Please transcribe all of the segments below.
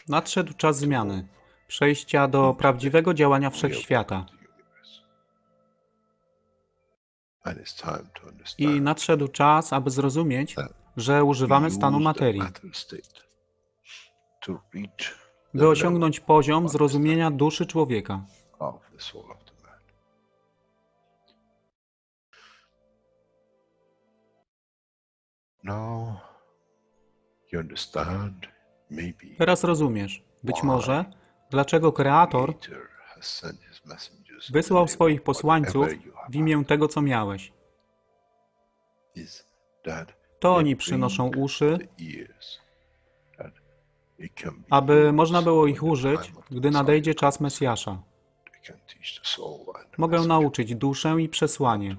Nadszedł czas zmiany, przejścia do prawdziwego działania wszechświata. I nadszedł czas, aby zrozumieć, że używamy stanu materii, by osiągnąć poziom zrozumienia duszy człowieka. Teraz rozumiesz, być może, dlaczego Kreator wysłał swoich posłańców w imię tego, co miałeś. To oni przynoszą uszy, aby można było ich użyć, gdy nadejdzie czas Mesjasza. Mogę nauczyć duszę i przesłanie.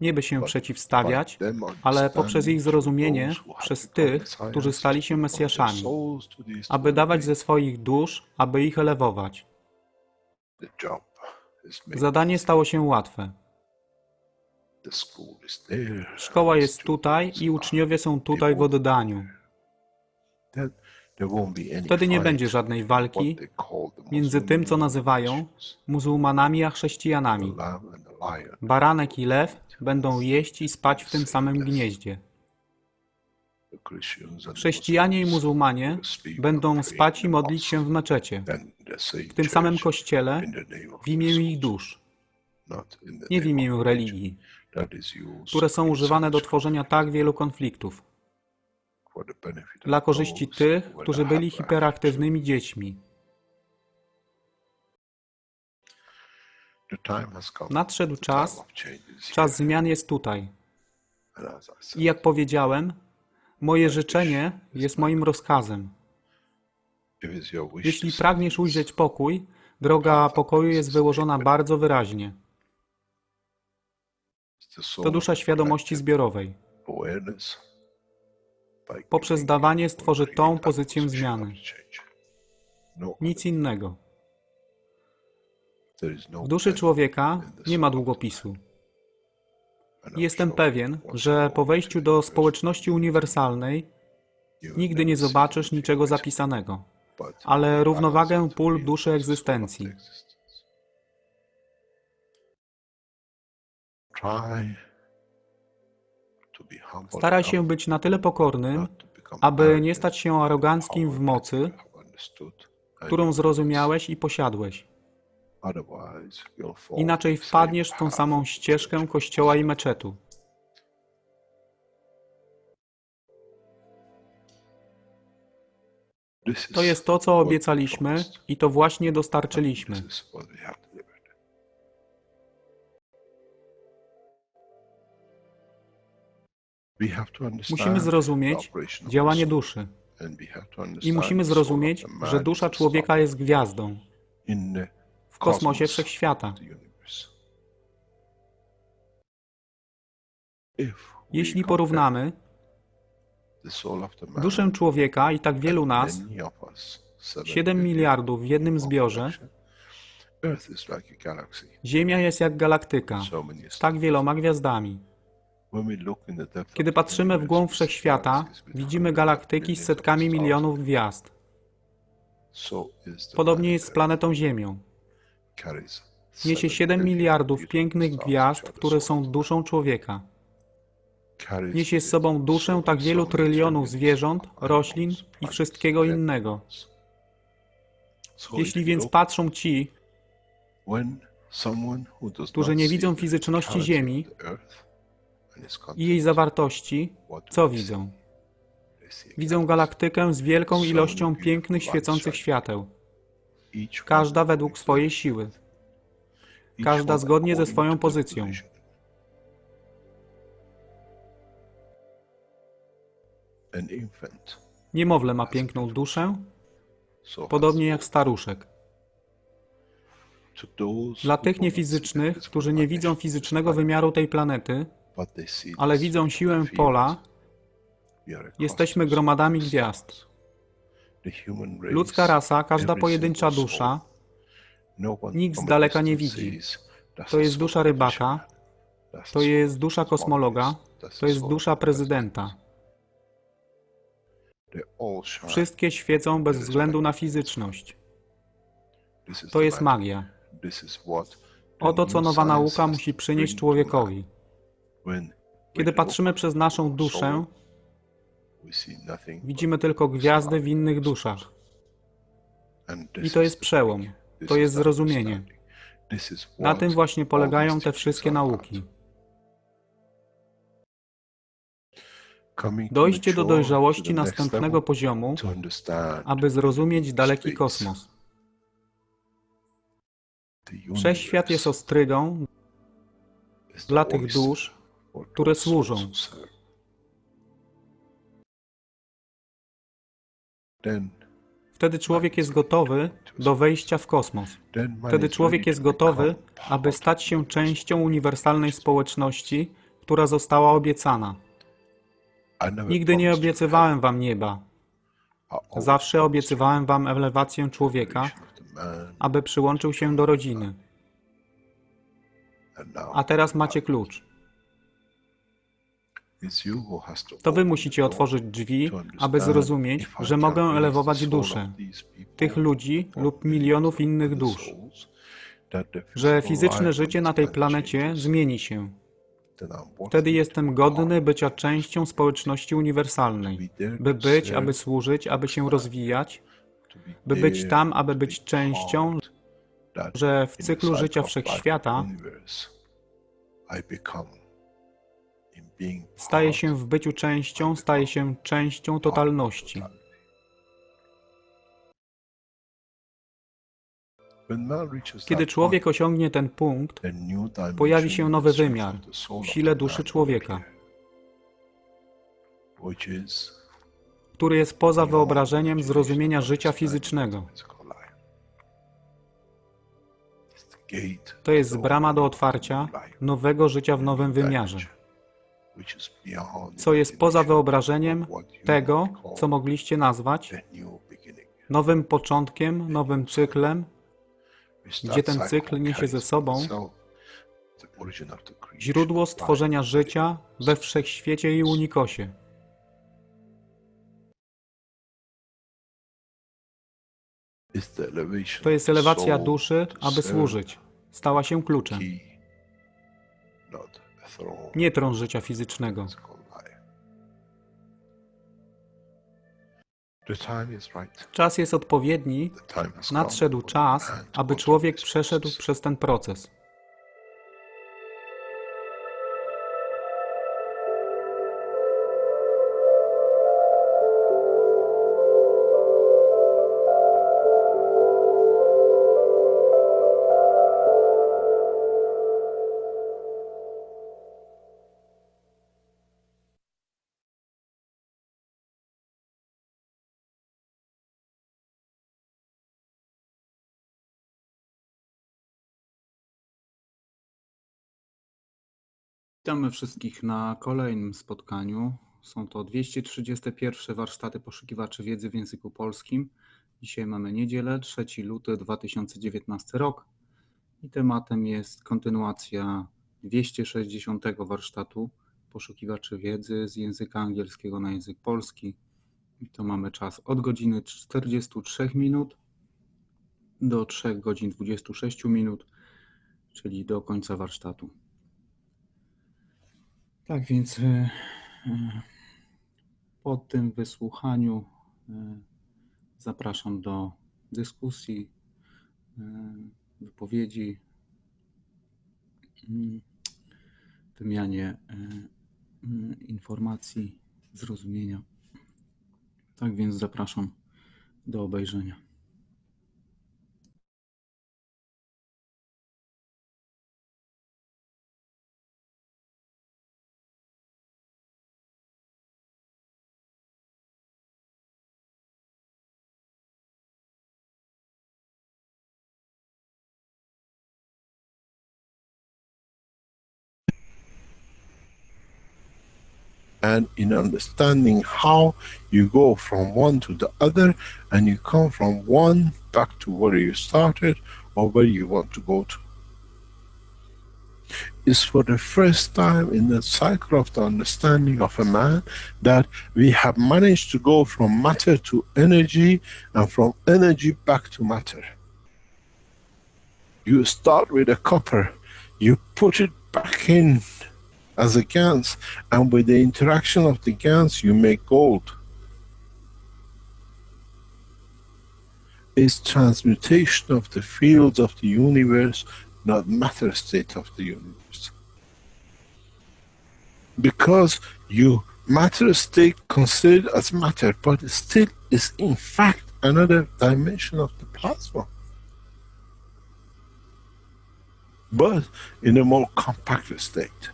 Nie by się przeciwstawiać, ale poprzez ich zrozumienie, przez tych, którzy stali się Mesjaszami, aby dawać ze swoich dusz, aby ich elewować. Zadanie stało się łatwe. Szkoła jest tutaj i uczniowie są tutaj w oddaniu. Wtedy nie będzie żadnej walki między tym, co nazywają muzułmanami a chrześcijanami. Baranek i lew będą jeść i spać w tym samym gnieździe. Chrześcijanie i muzułmanie będą spać i modlić się w meczecie, w tym samym kościele, w imię ich dusz, nie w imię religii, które są używane do tworzenia tak wielu konfliktów, dla korzyści tych, którzy byli hiperaktywnymi dziećmi. Nadszedł czas, czas zmian jest tutaj. I jak powiedziałem, moje życzenie jest moim rozkazem. Jeśli pragniesz ujrzeć pokój, droga pokoju jest wyłożona bardzo wyraźnie. To dusza świadomości zbiorowej. Poprzez dawanie stworzy tą pozycję zmiany. Nic innego. W duszy człowieka nie ma długopisu. Jestem pewien, że po wejściu do społeczności uniwersalnej nigdy nie zobaczysz niczego zapisanego, ale równowagę pól duszy egzystencji. Staraj się być na tyle pokornym, aby nie stać się aroganckim w mocy, którą zrozumiałeś i posiadłeś. Inaczej wpadniesz w tą samą ścieżkę kościoła i meczetu. To jest to, co obiecaliśmy i to właśnie dostarczyliśmy. Musimy zrozumieć działanie duszy. I musimy zrozumieć, że dusza człowieka jest gwiazdą w kosmosie wszechświata. Jeśli porównamy duszę człowieka i tak wielu nas, 7 miliardów w jednym zbiorze, Ziemia jest jak galaktyka z tak wieloma gwiazdami. Kiedy patrzymy w głąb wszechświata, widzimy galaktyki z setkami milionów gwiazd. Podobnie jest z planetą Ziemią. Niesie 7 miliardów pięknych gwiazd, które są duszą człowieka. Niesie z sobą duszę tak wielu trylionów zwierząt, roślin i wszystkiego innego. Jeśli więc patrzą ci, którzy nie widzą fizyczności Ziemi i jej zawartości, co widzą? Widzą galaktykę z wielką ilością pięknych, świecących świateł. Każda według swojej siły. Każda zgodnie ze swoją pozycją. Niemowlę ma piękną duszę, podobnie jak staruszek. Dla tych niefizycznych, którzy nie widzą fizycznego wymiaru tej planety, ale widzą siłę pola, jesteśmy gromadami gwiazd. Ludzka rasa, każda pojedyncza dusza, nikt z daleka nie widzi. To jest dusza rybaka, to jest dusza kosmologa, to jest dusza prezydenta. Wszystkie świecą bez względu na fizyczność. To jest magia. Oto, co nowa nauka musi przynieść człowiekowi. Kiedy patrzymy przez naszą duszę, widzimy tylko gwiazdy w innych duszach. I to jest przełom. To jest zrozumienie. Na tym właśnie polegają te wszystkie nauki. Dojście do dojrzałości następnego poziomu, aby zrozumieć daleki kosmos. Wszechświat jest ostrygą dla tych dusz, które służą. Wtedy człowiek jest gotowy do wejścia w kosmos. Wtedy człowiek jest gotowy, aby stać się częścią uniwersalnej społeczności, która została obiecana. Nigdy nie obiecywałem wam nieba. Zawsze obiecywałem wam elewację człowieka, aby przyłączył się do rodziny. A teraz macie klucz. To wy musicie otworzyć drzwi, aby zrozumieć, że mogę elewować duszę tych ludzi lub milionów innych dusz, że fizyczne życie na tej planecie zmieni się. Wtedy jestem godny bycia częścią społeczności uniwersalnej, by być, aby służyć, aby się rozwijać, by być tam, aby być częścią, że w cyklu życia wszechświata staje się w byciu częścią, staje się częścią totalności. Kiedy człowiek osiągnie ten punkt, pojawi się nowy wymiar w sile duszy człowieka, który jest poza wyobrażeniem zrozumienia życia fizycznego. To jest brama do otwarcia nowego życia w nowym wymiarze, co jest poza wyobrażeniem tego, co mogliście nazwać nowym początkiem, nowym cyklem, gdzie ten cykl niesie ze sobą źródło stworzenia życia we wszechświecie i unikosie. To jest elewacja duszy, aby służyć. Stała się kluczem. Nie tron życia fizycznego. Czas jest odpowiedni, nadszedł czas, aby człowiek przeszedł przez ten proces. Witamy wszystkich na kolejnym spotkaniu. Są to 231 warsztaty poszukiwaczy wiedzy w języku polskim. Dzisiaj mamy niedzielę, 3 luty 2019 rok i tematem jest kontynuacja 260 warsztatu poszukiwaczy wiedzy z języka angielskiego na język polski. I to mamy czas od godziny 43 minut do 3 godzin 26 minut, czyli do końca warsztatu. Tak więc po tym wysłuchaniu zapraszam do dyskusji, wypowiedzi, wymianie informacji, zrozumienia. Tak więc zapraszam do obejrzenia. And in understanding how you go from one to the other, and you come from one back to where you started or where you want to go to. It's for the first time in the cycle of the understanding of a man that we have managed to go from matter to energy and from energy back to matter. You start with a copper, you put it back in as a GANs, and with the interaction of the GANs you make gold. It's transmutation of the fields of the universe, not matter state of the universe. Because you matter state considered as matter, but it still is in fact another dimension of the plasma, but in a more compact state.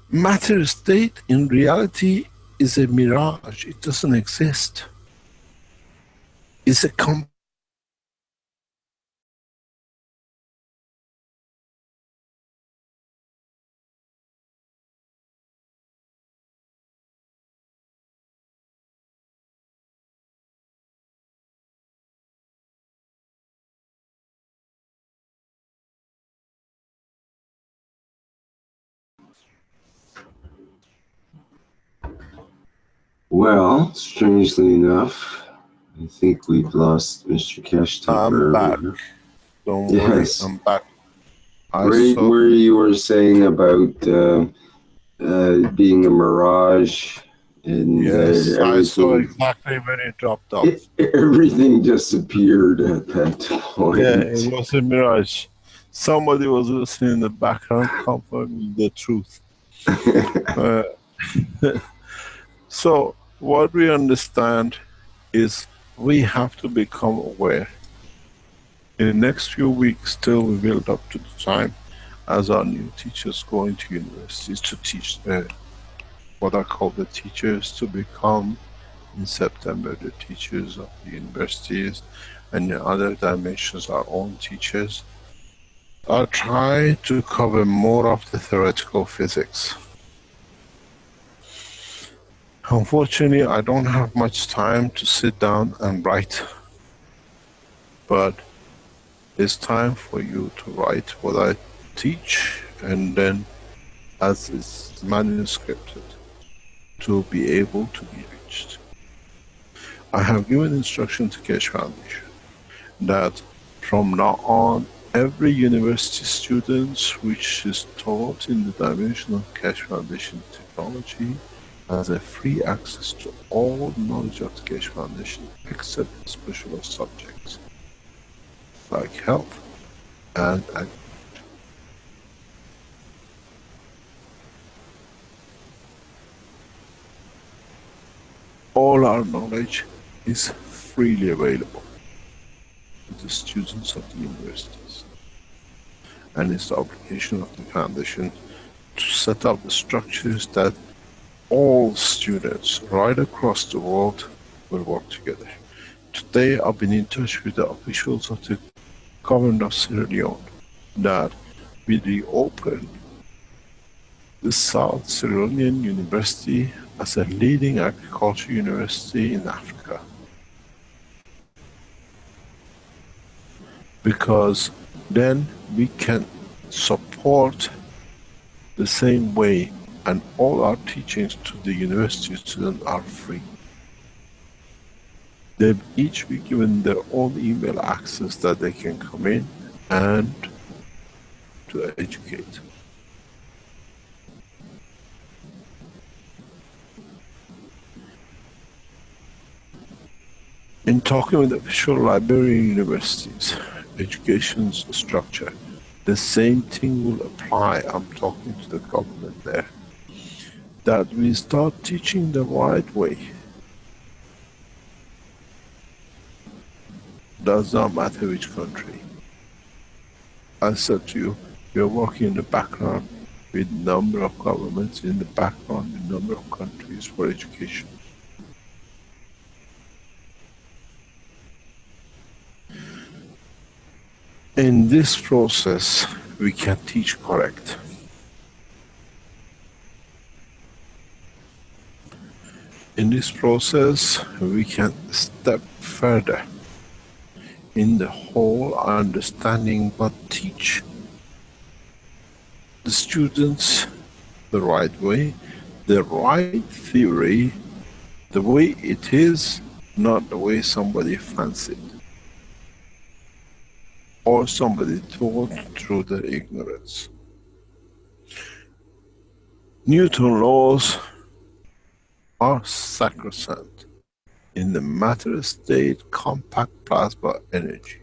Matter state in reality is a mirage, it doesn't exist. It's a Well, strangely enough, I think we've lost Mr. Keshe temporarily. I'm back. Don't worry, I'm back. Right where you were saying about being a mirage, and yes, I saw exactly when it dropped off. Everything disappeared at that point. Yeah, it was a mirage. Somebody was listening in the background confirming the truth. So what we understand is we have to become aware. In the next few weeks till we build up to the time as our new teachers go into universities to teach what I call the teachers to become in September the teachers of the universities, and in other dimensions our own teachers. I'll try to cover more of the theoretical physics. Unfortunately, I don't have much time to sit down and write, but it's time for you to write what I teach, and then as it's manuscripted to be able to be reached. I have given instruction to Keshe Foundation that from now on every university students which is taught in the dimension of Keshe Foundation technology has a free access to all knowledge of the Keshe Foundation except specialist subjects like health and agriculture. All our knowledge is freely available to the students of the universities, and it's the obligation of the foundation to set up the structures that all students right across the world will work together. Today I've been in touch with the officials of the government of Sierra Leone that we reopen the South Sierra Leone University as a leading agriculture university in Africa. Because then we can support the same way, and all our teachings to the university students are free. They've each be given their own email access that they can come in and to educate. In talking with official Liberian universities, education's structure, the same thing will apply. I'm talking to the government there, that we start teaching the right way. Does not matter which country. I said to you, we are working in the background with a number of governments, in the background in a number of countries for education. In this process, we can teach correct. In this process, we can step further in the whole understanding but teach. the students the right way, the right theory, the way it is, not the way somebody fancied or somebody taught through their ignorance. Newton's laws are sacrosanct in the matter state compact plasma energy,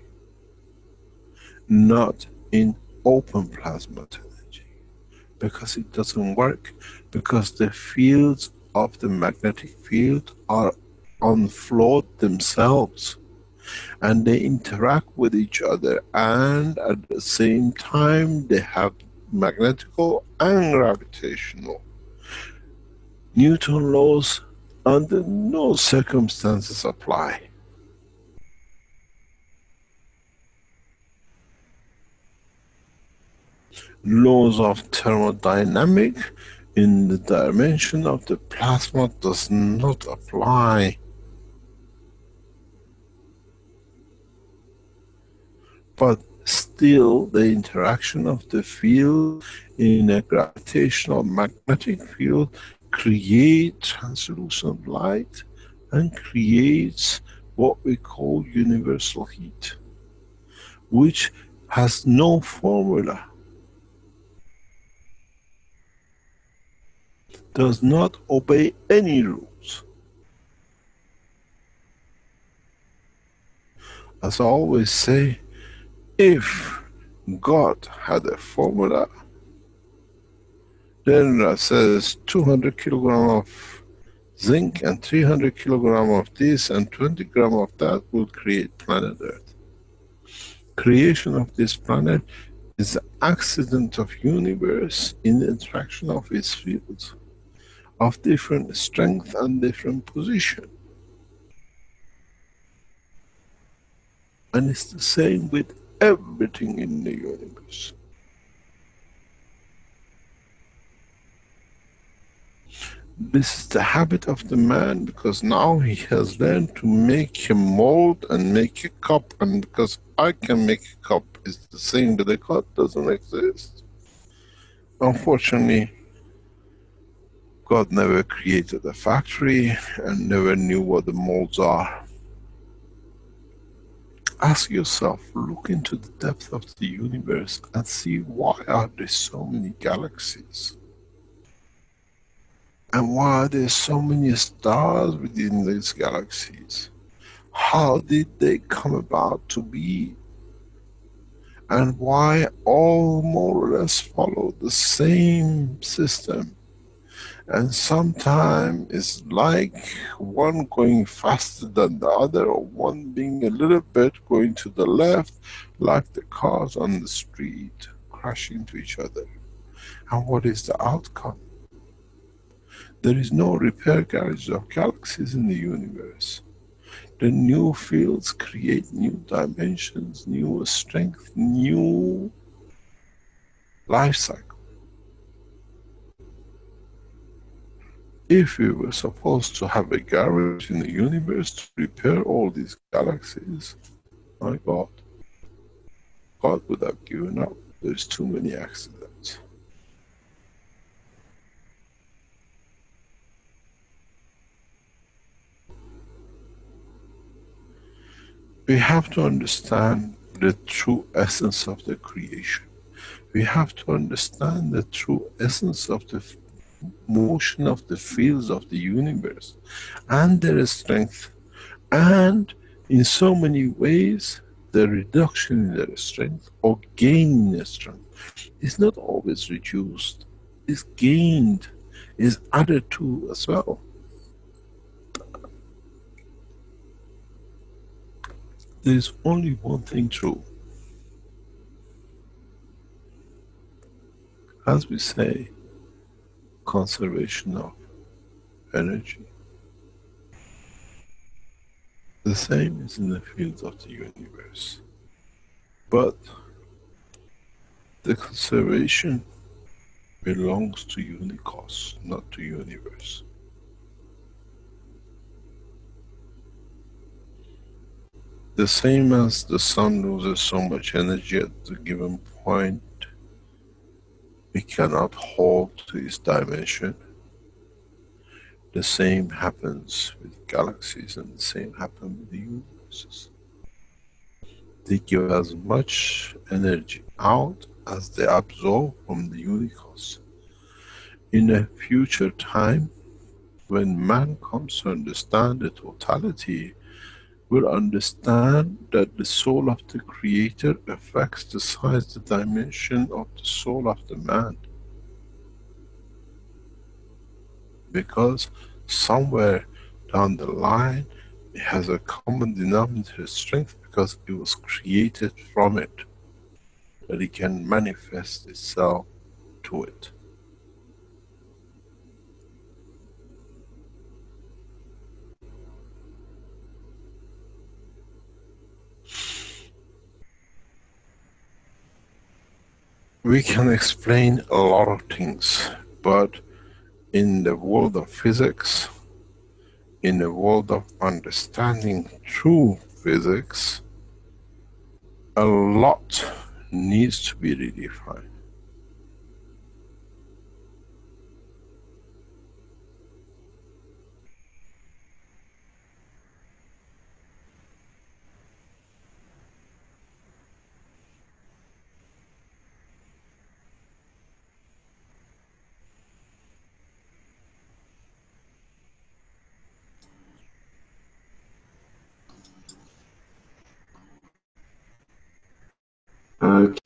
not in open plasma energy, because it doesn't work, because the fields of the magnetic field are unflawed themselves and they interact with each other, and at the same time they have magnetical and gravitational. Newton's laws under no circumstances apply. Laws of thermodynamic in the dimension of the plasma does not apply. But still the interaction of the field in a gravitational magnetic field creates translucent light and creates what we call universal heat, which has no formula, does not obey any rules. As I always say, if God had a formula, then it says 200 kilogram of zinc and 300 kilogram of this and 20 gram of that will create planet Earth. Creation of this planet is the accident of universe in the interaction of its fields, of different strength and different position. And it's the same with everything in the universe. This is the habit of the man, because now he has learned to make a mold and make a cup, and because I can make a cup is the same, but the cup doesn't exist. Unfortunately, God never created a factory and never knew what the molds are. Ask yourself, look into the depth of the universe and see why are there so many galaxies? And why are there so many stars within these galaxies? How did they come about to be? And why all more or less follow the same system? And sometimes it's like one going faster than the other, or one being a little bit going to the left, like the cars on the street crashing into each other. And what is the outcome? There is no repair garage of galaxies in the universe. The new fields create new dimensions, new strength, new life cycle. If we were supposed to have a garage in the universe to repair all these galaxies, my God, God would have given up. There's too many accidents. We have to understand the true essence of the creation. We have to understand the true essence of the motion of the fields of the universe and their strength, and in so many ways the reduction in their strength or gain in strength is not always reduced, is gained, is added to as well. There is only one thing true. As we say, conservation of energy. The same is in the fields of the universe. But the conservation belongs to Unicos, not to universe. The same as the sun loses so much energy at a given point, We cannot hold to its dimension. The same happens with galaxies and the same happens with the universes. They give as much energy out as they absorb from the universe. In a future time, when man comes to understand the totality, will understand that the soul of the creator affects the size, the dimension of the soul of the man. Because somewhere down the line, it has a common denominator strength because it was created from it, that it can manifest itself to it. We can explain a lot of things, but in the world of physics, in the world of understanding true physics, a lot needs to be redefined.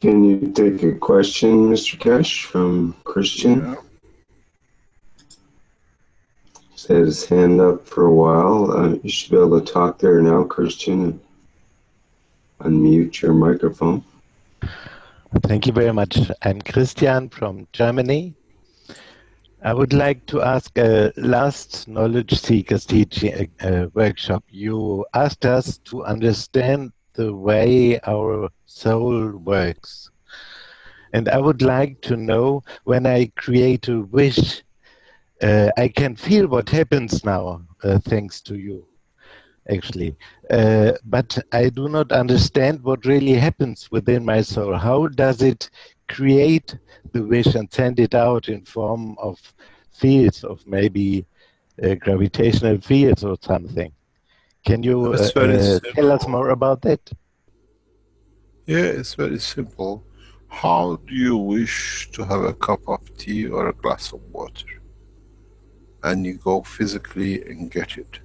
Can you take a question, Mr. Keshe, from Christian? Yeah. He's had his hand up for a while. You should be able to talk there now, Christian, and unmute your microphone. Thank you very much. I'm Christian from Germany. I would like to ask a last knowledge seekers teaching workshop. You asked us to understand the way our soul works. And I would like to know, when I create a wish, I can feel what happens now, thanks to you, actually. But I do not understand what really happens within my soul. How does it create the wish and send it out in form of fields, of maybe gravitational fields or something? Can you tell us more about that? Yeah, it's very simple. How do you wish to have a cup of tea or a glass of water? And you go physically and get it.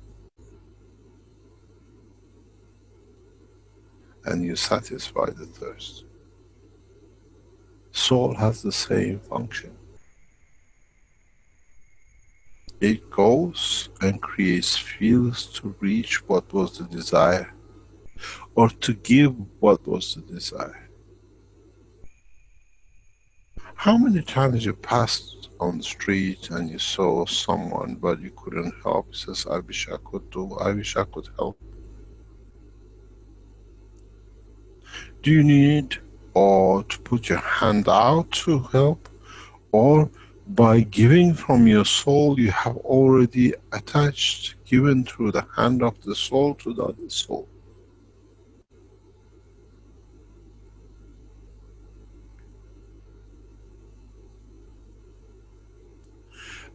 And you satisfy the thirst. Soul has the same function. It goes and creates fields to reach what was the desire, or to give what was the desire. How many times you passed on the street and you saw someone but you couldn't help? He says, I wish I could do, I wish I could help. Do you need or to put your hand out to help? Or by giving from your soul, you have already attached, given through the hand of the soul to the other soul.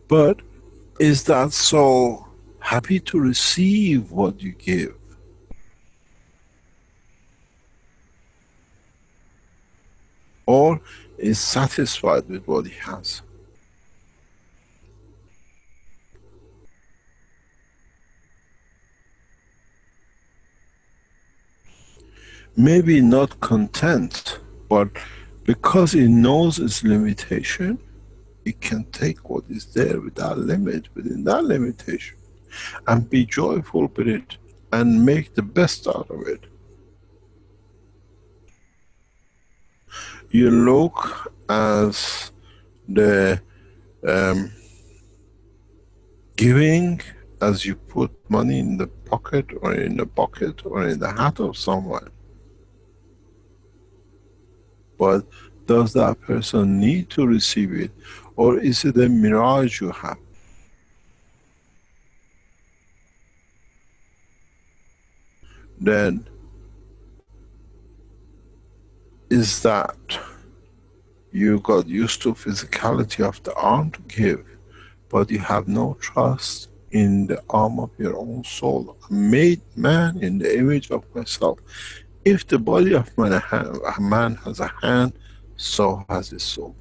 But is that soul happy to receive what you give? Or is satisfied with what he has? Maybe not content, but because it knows its limitation, it can take what is there without limit, within that limitation, and be joyful with it, and make the best out of it. You look as the giving, as you put money in the pocket or in the bucket or in the hat of someone. But does that person need to receive it, or is it a mirage you have? Then is that You got used to physicality of the arm to give, but you have no trust in the arm of your own soul. I made man in the image of myself. If the body of a man has a hand, so has his soul.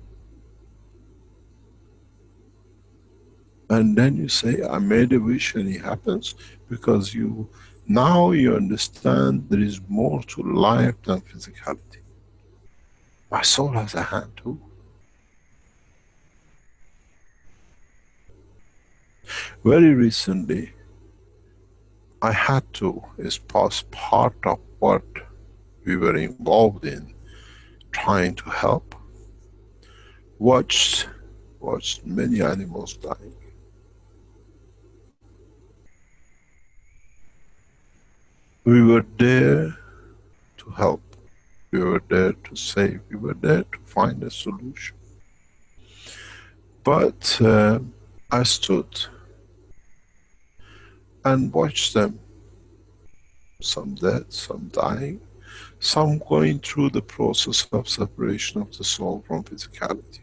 And then you say, I made a wish and it happens, because now you understand there is more to life than physicality. My soul has a hand too. Very recently, I had to, as part of what we were involved in, trying to help, watched many animals dying. We were there to help. We were there to save. We were there to find a solution. But I stood and watched them. Some dead, some dying, some going through the process of separation of the soul from physicality.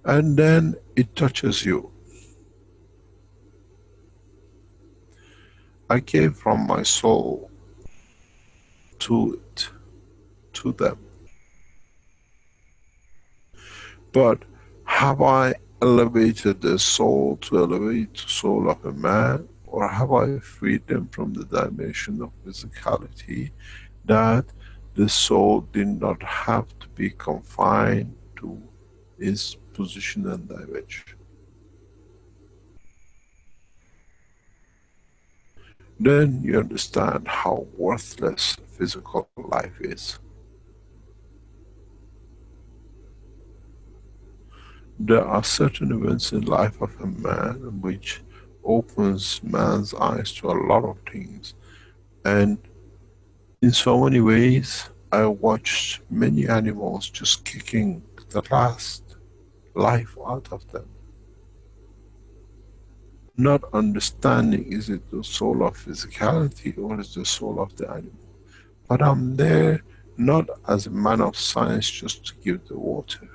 And then it touches you. I gave from my soul to it, to them. But have I elevated the soul to elevate the soul of a man, or have I freed them from the dimension of physicality, that the soul did not have to be confined to its position and dimension? Then you understand how worthless physical life is. There are certain events in life of a man which opens man's eyes to a lot of things. And in so many ways, I watched many animals just kicking the last life out of them. Not understanding, is it the soul of physicality or is the soul of the animal? But I'm there not as a man of science just to give the water.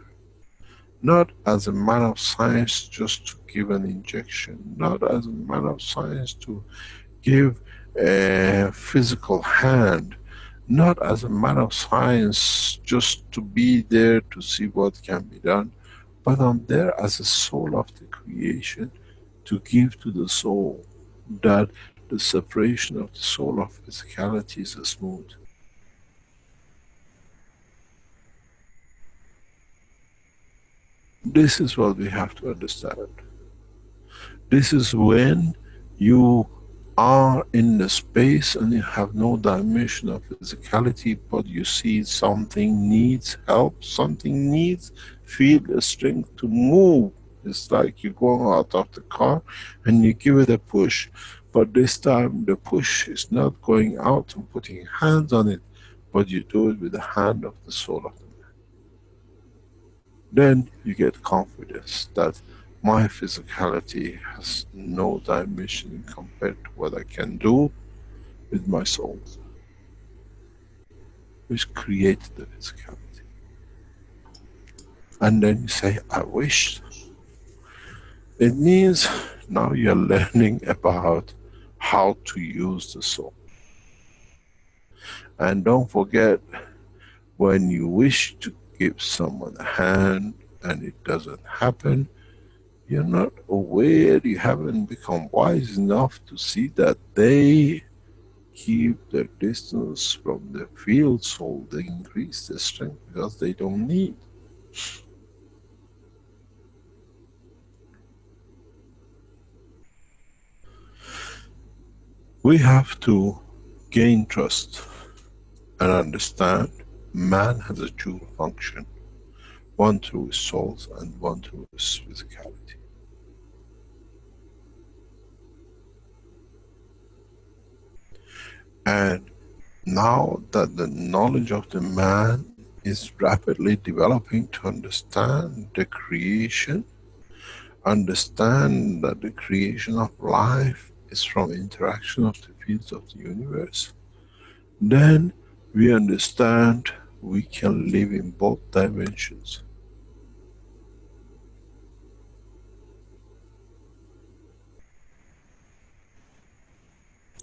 Not as a man of science just to give an injection. Not as a man of science to give a physical hand. Not as a man of science just to be there to see what can be done. But I'm there as a soul of the creation, to give to the soul that the separation of the soul of physicality is smooth. This is what we have to understand. This is when you are in the space and you have no dimension of physicality, but you see something needs help, something needs, feel the strength to move. It's like you go out of the car and you give it a push, but this time the push is not going out and putting hands on it, but you do it with the hand of the soul of the man. Then you get confidence that my physicality has no dimension compared to what I can do with my soul, which created the physicality. And then you say, I wished. It means now you're learning about how to use the soul. And don't forget, when you wish to give someone a hand and it doesn't happen, you're not aware, you haven't become wise enough to see that they keep their distance from the field soul, they increase their strength because they don't need. We have to gain trust and understand man has a dual function, one through his souls and one through his physicality. And now that the knowledge of the man is rapidly developing to understand the creation, understand that the creation of life is from interaction of the fields of the universe, then we understand we can live in both dimensions.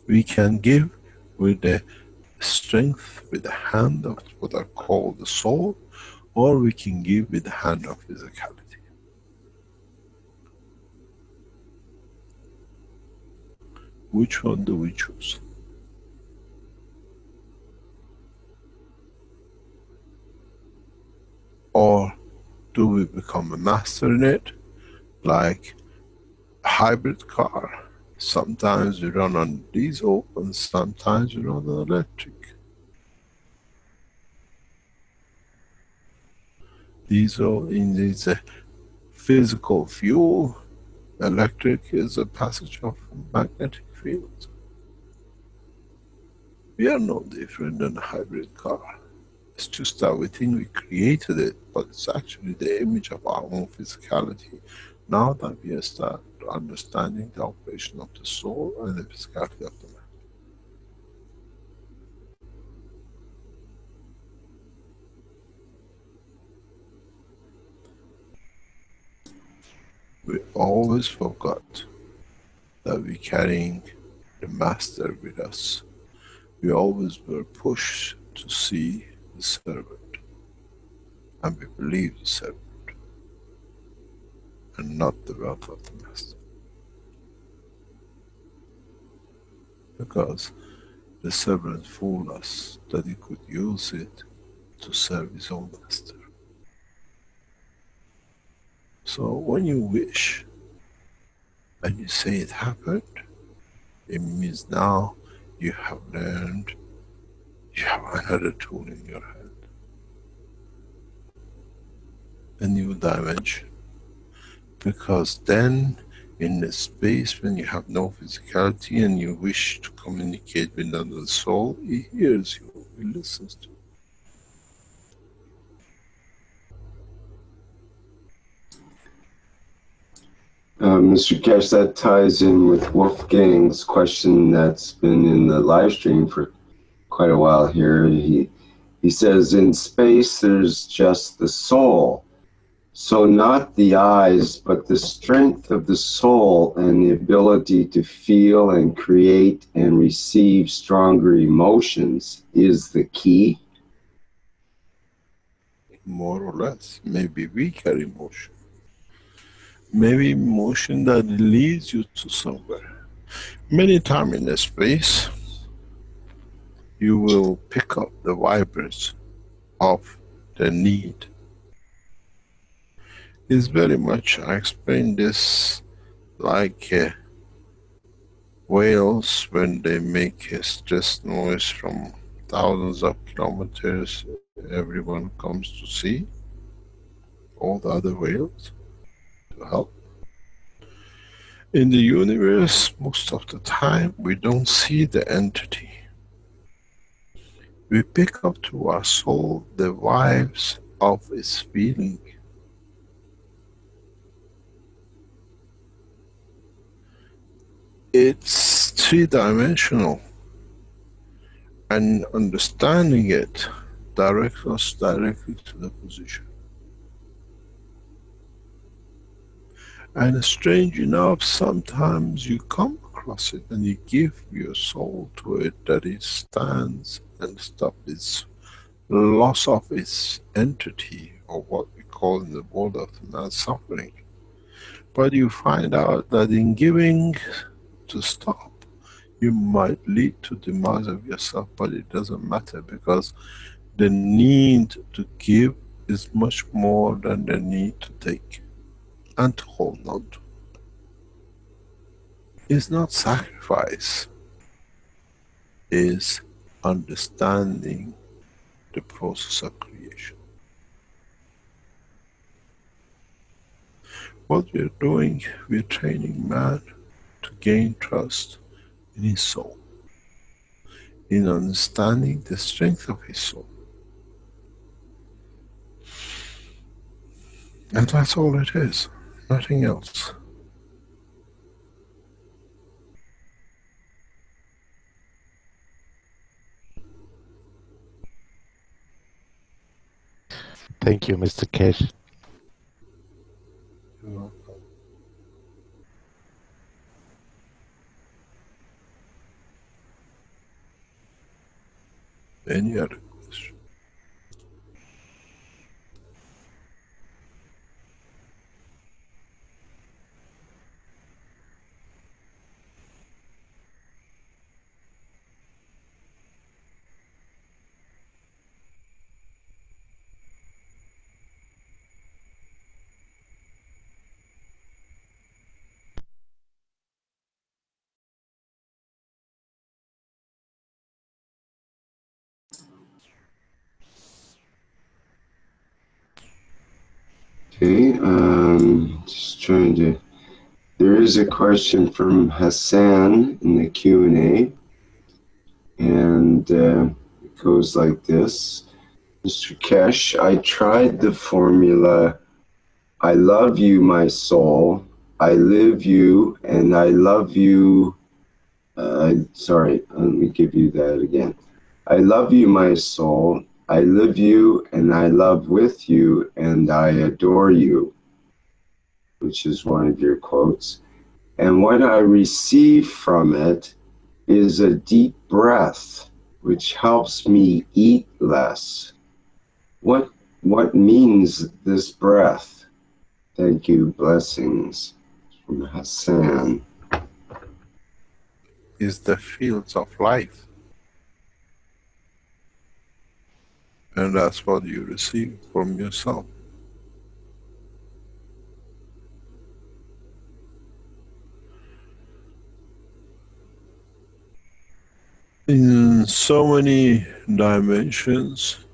We can give with the strength, with the hand of what I call the soul, or we can give with the hand of physicality. Which one do we choose? Or do we become a master in it, like a hybrid car? Sometimes we run on diesel and sometimes we run on electric. Diesel is a physical fuel, electric is a passage of magnetic fields. We are no different than a hybrid car. It's just that we think we created it, but it's actually the image of our own physicality. Now that we start understanding the operation of the soul and the physicality of the man. We always forgot that we're carrying the master with us. We always were pushed to see the servant, and we believe the servant, and not the wealth of the master. Because the servant fooled us that he could use it to serve his own master. So when you wish and you say it happened, it means now you have learned, you have another tool in your hand. A new dimension. Because then, in the space when you have no physicality and you wish to communicate with another soul, he hears you, he listens to you. Mr. Keshe, that ties in with Wolfgang's question that's been in the live stream for quite a while here. He says, in space there's just the soul. So not the eyes, but the strength of the soul and the ability to feel and create and receive stronger emotions is the key? More or less. Maybe weaker emotion. Maybe emotion that leads you to somewhere. Many times in the space, you will pick up the vibers of the need. It's very much, I explain this like whales when they make a stress noise from thousands of kilometers, everyone comes to see, all the other whales, to help. In the universe, most of the time, we don't see the entity. We pick up to our soul the vibes of its feeling. It's three-dimensional, and understanding it directs us directly to the position. And strange enough, sometimes you come across it and you give your soul to it, that it stands and stops its loss of its entity, or what we call in the world of the man suffering. But you find out that in giving to stop, you might lead to demise of yourself, but it doesn't matter, because the need to give is much more than the need to take and to hold on to. It's not sacrifice, it's understanding the process of creation. What we're doing, we're training man to gain trust in his soul, in understanding the strength of his soul. And that's all it is, nothing else. Thank you, Mr. Keshe. You're welcome. Any other question? Okay, just trying to. There is a question from Hassan in the Q&A, and it goes like this. Mr. Keshe, I tried the formula, I love you, my soul, I live you, and I love you. Sorry, let me give you that again. I love you, my soul, I live you, and I love with you, and I adore you, which is one of your quotes. And what I receive from it is a deep breath, which helps me eat less. What means this breath? Thank you. Blessings from Hassan. Is the fields of life. And that's what you receive from yourself. In so many dimensions,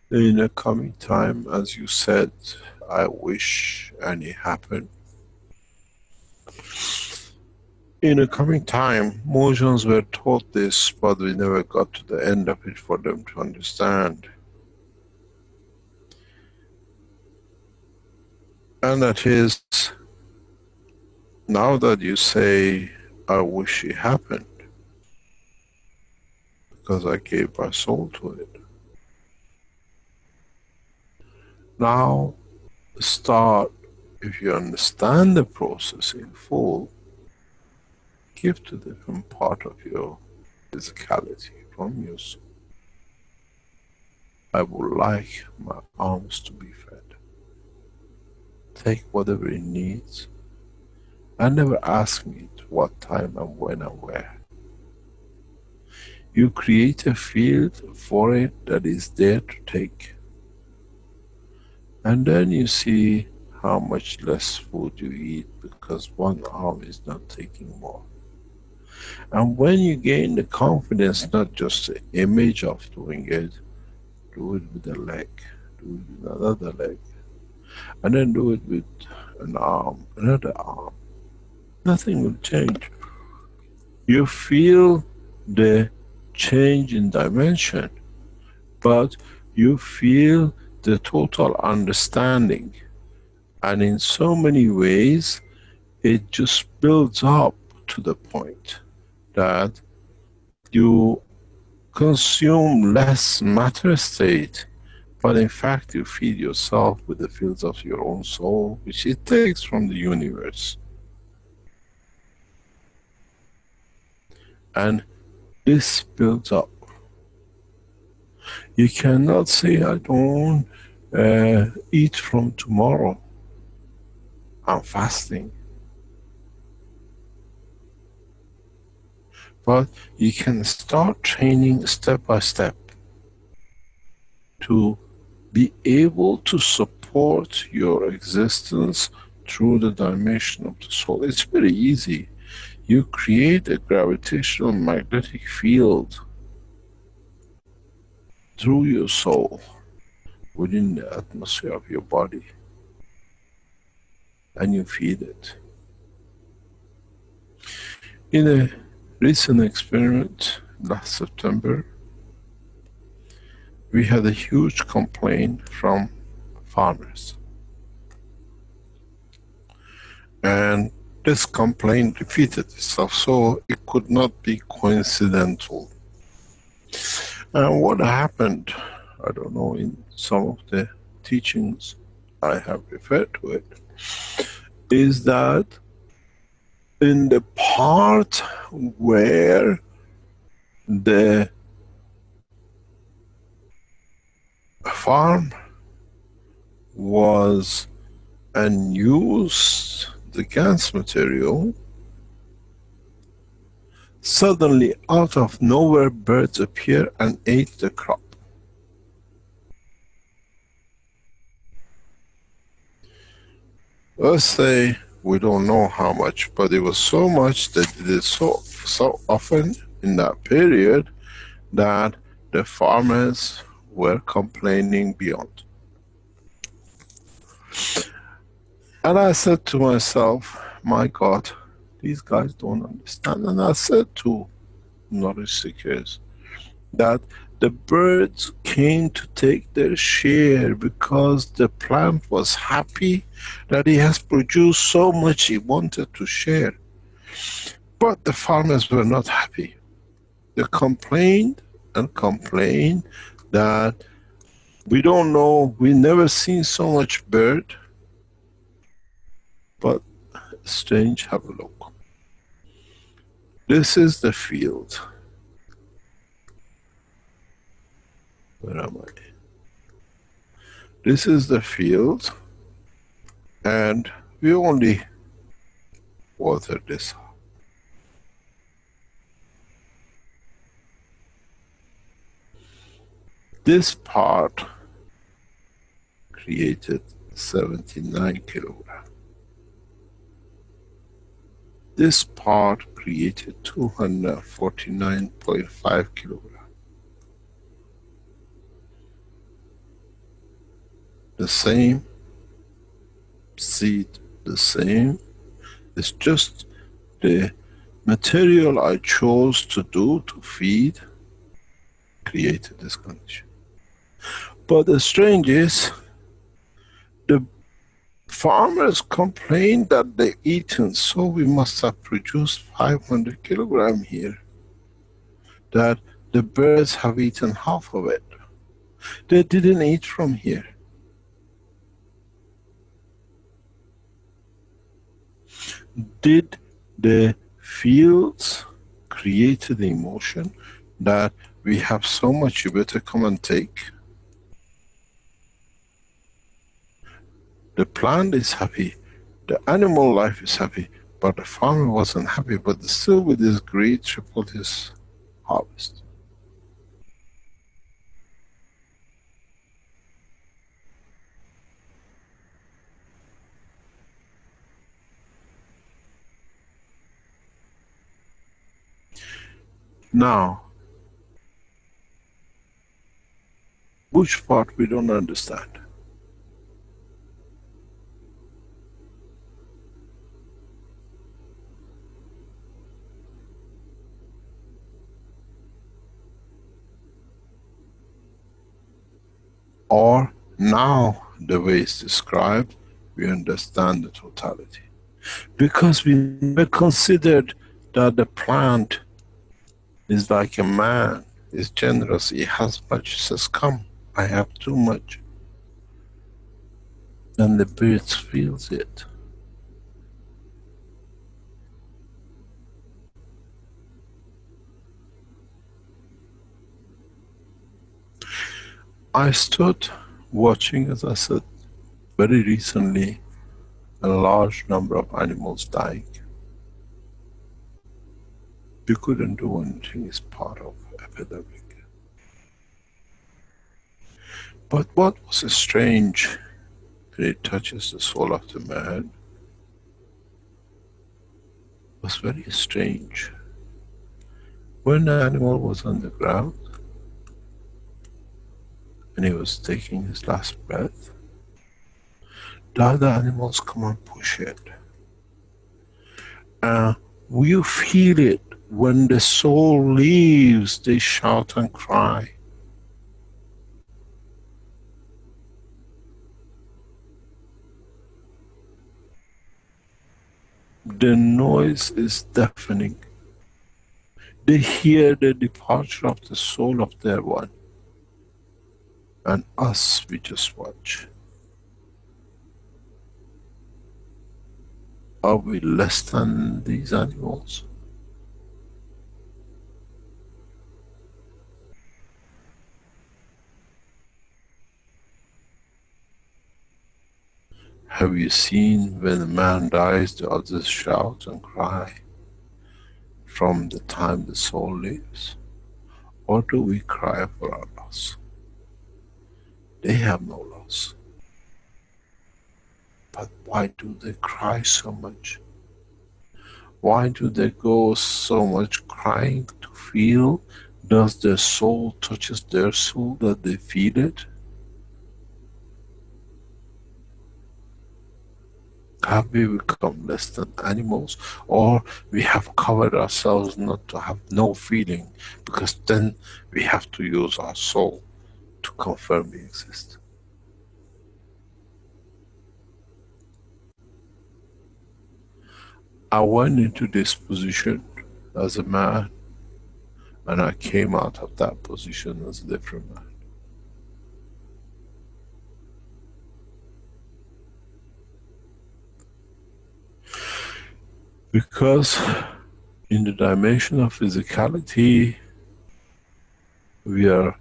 in a coming time, as you said, I wish and it happened. In a coming time, Mojans were taught this, but we never got to the end of it for them to understand. And that is, now that you say, I wish it happened, because I gave my soul to it. Now, start, if you understand the process in full, give to the different part of your physicality from your soul. I would like my arms to be fed. Take whatever it needs, and never ask me at what time and when and where. You create a field for it that is there to take. And then you see how much less food you eat because one arm is not taking more. And when you gain the confidence, not just the image of doing it, do it with a leg, do it with another leg, and then do it with an arm, another arm. Nothing will change. You feel the change in dimension, but you feel the total understanding. And in so many ways, it just builds up to the point that you consume less matter state, but in fact you feed yourself with the fields of your own soul, which it takes from the universe. And this builds up. You cannot say, I don't eat from tomorrow. I'm fasting. But you can start training step by step to be able to support your existence through the dimension of the soul. It's very easy. You create a gravitational magnetic field through your soul within the atmosphere of your body, and you feed it. In a recent experiment last September, we had a huge complaint from farmers. And this complaint repeated itself, so it could not be coincidental. And what happened I don't know, in some of the teachings I have referred to it, is that in the part where the farm was and used the gas material, suddenly out of nowhere birds appear and ate the crop. Let's say we don't know how much, but it was so much that it is so often in that period that the farmers were complaining beyond. And I said to myself, my God, these guys don't understand. And I said to knowledge seekers that the birds came to take their share because the plant was happy that he has produced so much he wanted to share. But the farmers were not happy. They complained and complained that we don't know, we never seen so much bird. But strange, have a look. This is the field. Where am I? This is the field, and we only water this. This part created 79 kilograms. This part created 249.5 kilograms. The same seed, the same. It's just the material I chose to do to feed created this condition. But the strange is, the farmers complained that they eaten, so we must have produced 500 kilograms here. That the birds have eaten half of it. They didn't eat from here. Did the fields create the emotion that we have so much, you better come and take? The plant is happy, the animal life is happy, but the farmer wasn't happy, but still with his greed tripled his harvest. Now, which part we don't understand? Or now, the way it's described, we understand the totality. Because we never considered that the plant is like a man, is generous, he has much, he says, come, I have too much. And the bird feels it. I stood watching, as I said, very recently, a large number of animals dying. We couldn't do anything, it's part of epidemic. But what was strange, and it touches the soul of the man, was very strange. When the animal was on the ground, and he was taking his last breath, the other animals come and push it. You feel it when the soul leaves, they shout and cry. The noise is deafening. They hear the departure of the soul of their one. and us, we just watch. Are we less than these animals? Have you seen when a man dies, the others shout and cry from the time the soul leaves? Or do we cry for our loss? They have no loss. But why do they cry so much? Why do they go so much crying to feel? Does their soul touches their soul that they feel it? Have we become less than animals, or we have covered ourselves not to have no feeling, because then we have to use our soul to confirm we exist? I went into this position as a man, and I came out of that position as a different man. Because in the dimension of physicality, we are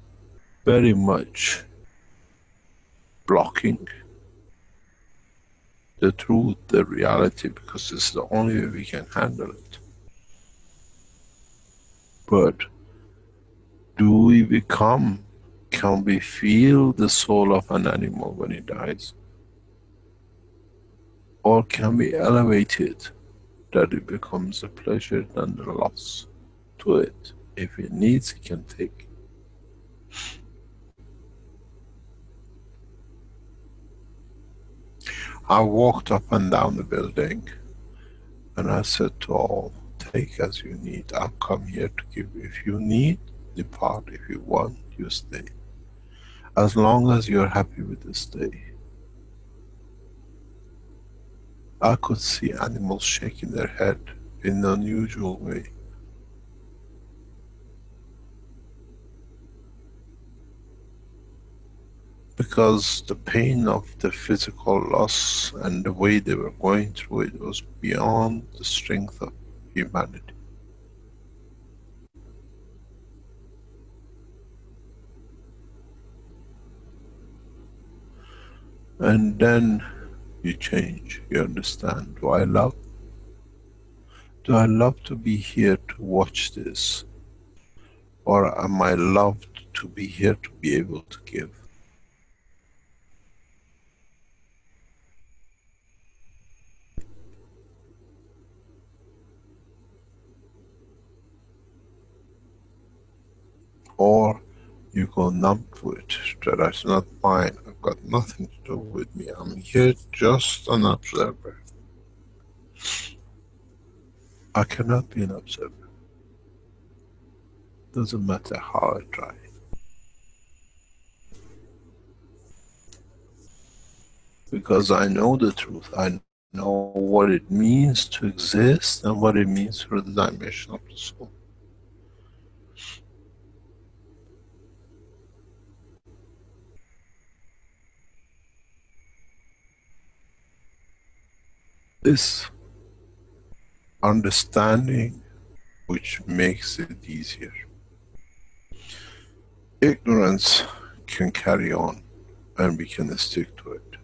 very much blocking the truth, the reality, because it's the only way we can handle it. But do we become, can we feel the soul of an animal when it dies? Or can we elevate it, that it becomes a pleasure than the loss to it? If it needs, it can take. I walked up and down the building, and I said to all, take as you need. I've come here to give you. If you need, depart. If you want, you stay. As long as you're happy with the stay. I could see animals shaking their head in an unusual way. Because the pain of the physical loss and the way they were going through it was beyond the strength of humanity. And then you change, you understand. Do I love? Do I love to be here to watch this? Or am I loved to be here to be able to give? Or you go numb to it, that it's not mine, I've got nothing to do with me, I'm here just an observer. I cannot be an observer. Doesn't matter how I try. Because I know the truth, I know what it means to exist and what it means for the dimension of the soul. This understanding which makes it easier. Ignorance can carry on and we can stick to it.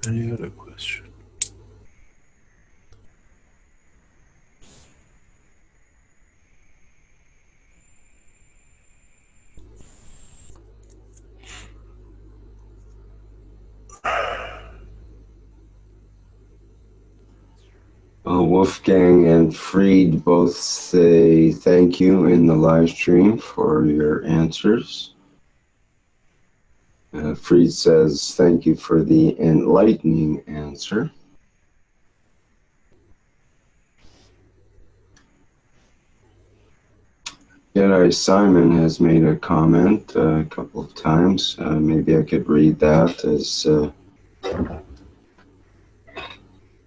Any other question? Wolfgang and Fried both say thank you in the live stream for your answers. Fried says thank you for the enlightening answer. Jedi Simon has made a comment a couple of times. Maybe I could read that as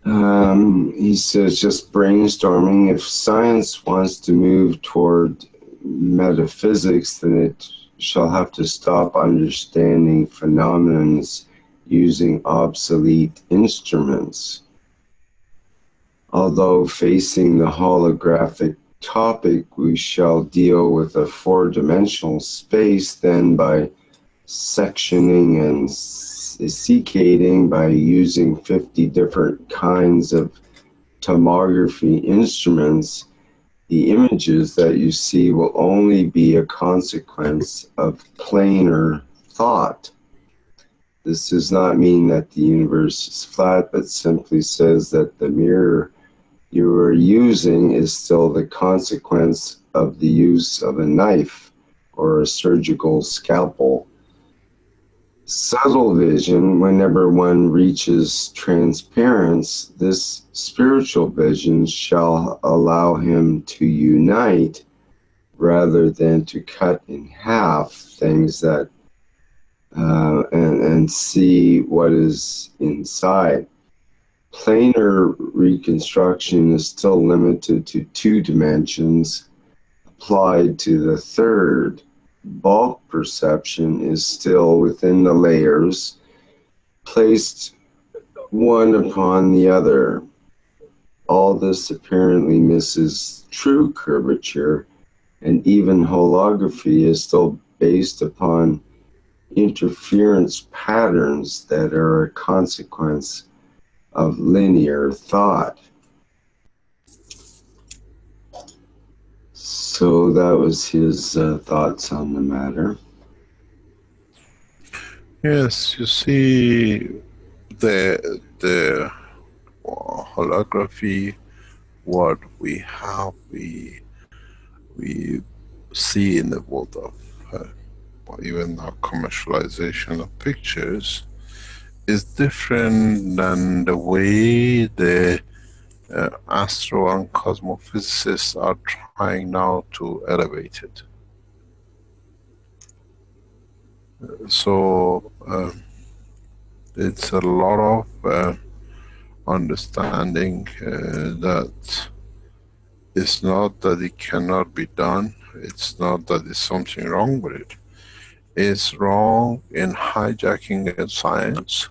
He says, just brainstorming, if science wants to move toward metaphysics, then it shall have to stop understanding phenomena using obsolete instruments. Although facing the holographic topic, we shall deal with a four-dimensional space then by sectioning and secating by using 50 different kinds of tomography instruments. The images that you see will only be a consequence of planar thought. This does not mean that the universe is flat, but simply says that the mirror you are using is still the consequence of the use of a knife or a surgical scalpel. Subtle vision, whenever one reaches transparence, this spiritual vision shall allow him to unite rather than to cut in half things that and see what is inside. Planar reconstruction is still limited to 2 dimensions. Applied to the third, bulk perception is still within the layers, placed one upon the other. All this apparently misses true curvature, and even holography is still based upon interference patterns that are a consequence of linear thought. So that was his thoughts on the matter. Yes, you see, the holography, what we have, we see in the world of even our commercialization of pictures is different than the way the astro and cosmophysicists are trying now to elevate it. So it's a lot of understanding that it's not that it cannot be done, it's not that there's something wrong with it. It's wrong in hijacking a science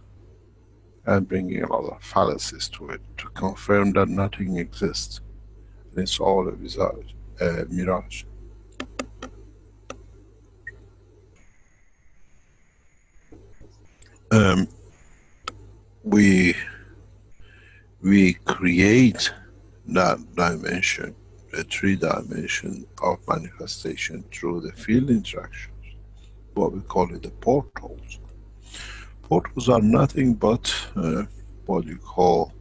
and bringing a lot of fallacies to it to confirm that nothing exists. It's all a mirage. We create that dimension, the 3 dimension of manifestation through the field interactions, what we call it the portals. Portals are nothing but what you call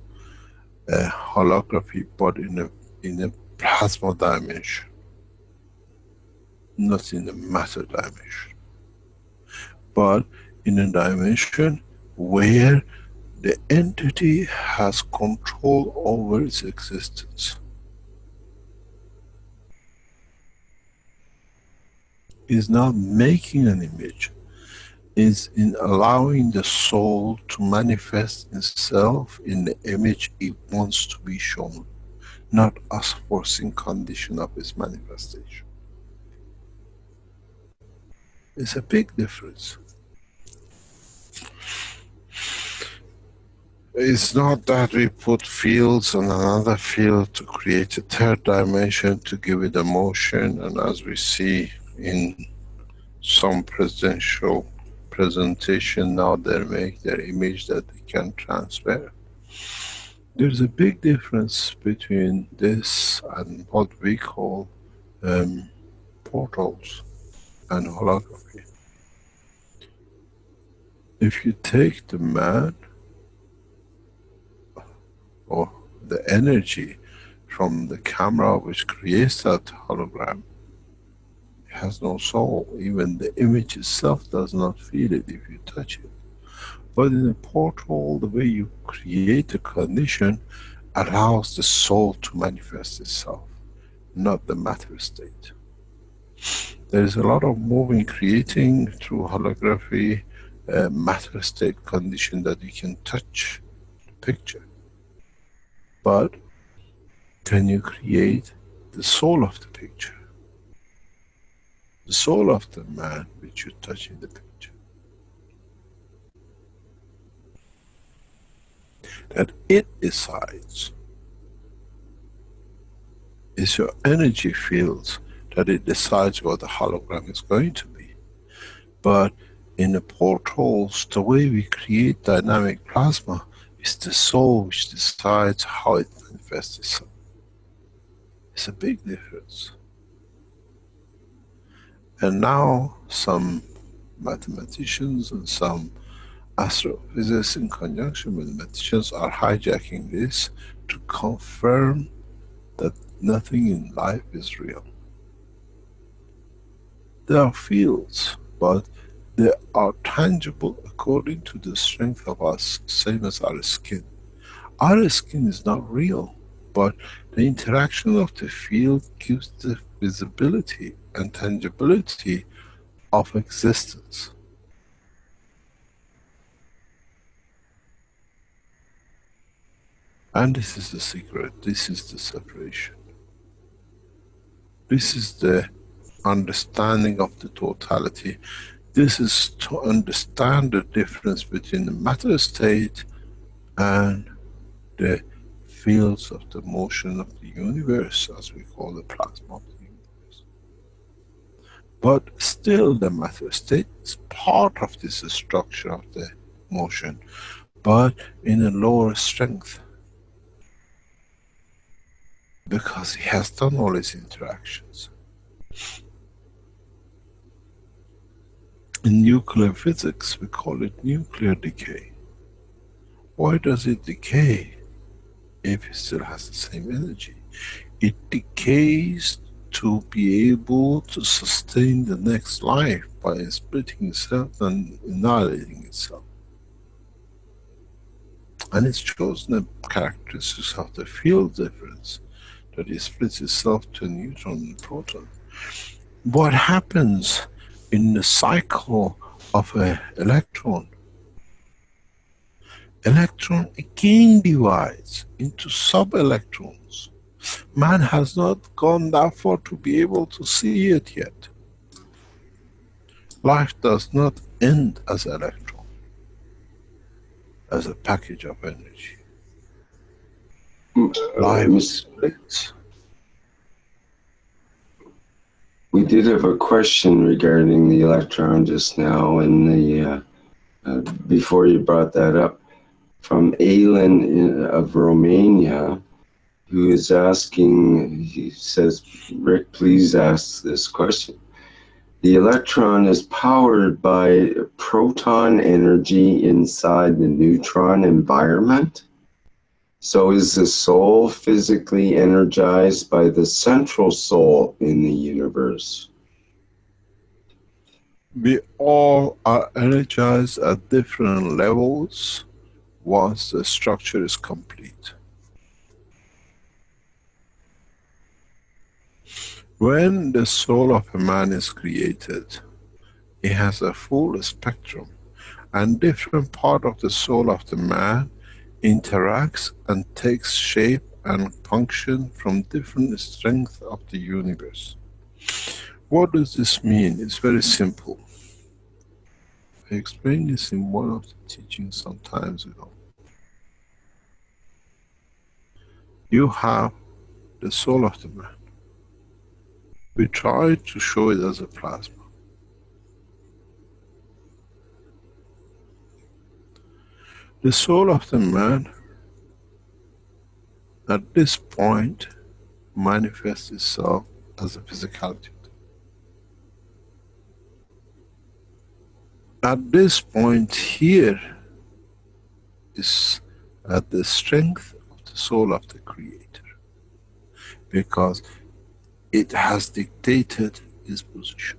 a holography, but in a plasma dimension, not in the matter dimension, but in a dimension where the entity has control over its existence. Is not making an image, is in allowing the soul to manifest itself in the image it wants to be shown, not us forcing condition of its manifestation. It's a big difference. It's not that we put fields on another field to create a 3rd dimension to give it a motion, and as we see in some presidential presentation now, they make their image that they can transfer. There's a big difference between this and what we call portals and holography. If you take the man or the energy from the camera which creates that hologram, it has no soul. Even the image itself does not feel it if you touch it. But in a portal, the way you create a condition allows the soul to manifest itself, not the matter state. There is a lot of moving, creating through holography, matter state condition that you can touch the picture. but can you create the soul of the picture? The soul of the man which you touch in the picture. That it decides. It's your energy fields that it decides what the hologram is going to be. But in the portals, the way we create dynamic plasma is the soul which decides how it manifests itself. It's a big difference. And now some mathematicians and some astrophysicists in conjunction with mathematicians are hijacking this to confirm that nothing in life is real. There are fields, but they are tangible according to the strength of us, same as our skin. Our skin is not real, but the interaction of the field gives the visibility and tangibility of existence. And this is the secret, this is the separation. This is the understanding of the totality. This is to understand the difference between the matter state and the fields of the motion of the universe, as we call the plasma of the universe. But still the matter state is part of this structure of the motion, but in a lower strength. Because he has done all his interactions. In nuclear physics, we call it nuclear decay. Why does it decay if it still has the same energy? It decays to be able to sustain the next life by splitting itself and annihilating itself. And it's chosen the characteristics of the field difference, that it splits itself to a neutron and proton. What happens in the cycle of an electron? Electron again divides into sub-electrons. Man has not gone that far to be able to see it yet. Life does not end as an electron, as a package of energy. Life splits. We did have a question regarding the electron just now, and before you brought that up, from Alan of Romania, who is asking, he says, Rick, please ask this question. The electron is powered by proton energy inside the neutron environment. So is the soul physically energized by the central soul in the universe? We all are energized at different levels once the structure is complete. When the soul of a man is created, it has a full spectrum, and different part of the soul of the man interacts and takes shape and function from different strengths of the universe. What does this mean? It's very simple. I explained this in one of the teachings some times ago. You have the soul of the man. We try to show it as a plasma. The soul of the man at this point manifests itself as a physicality. At this point here is at the strength of the soul of the Creator, because it has dictated his position.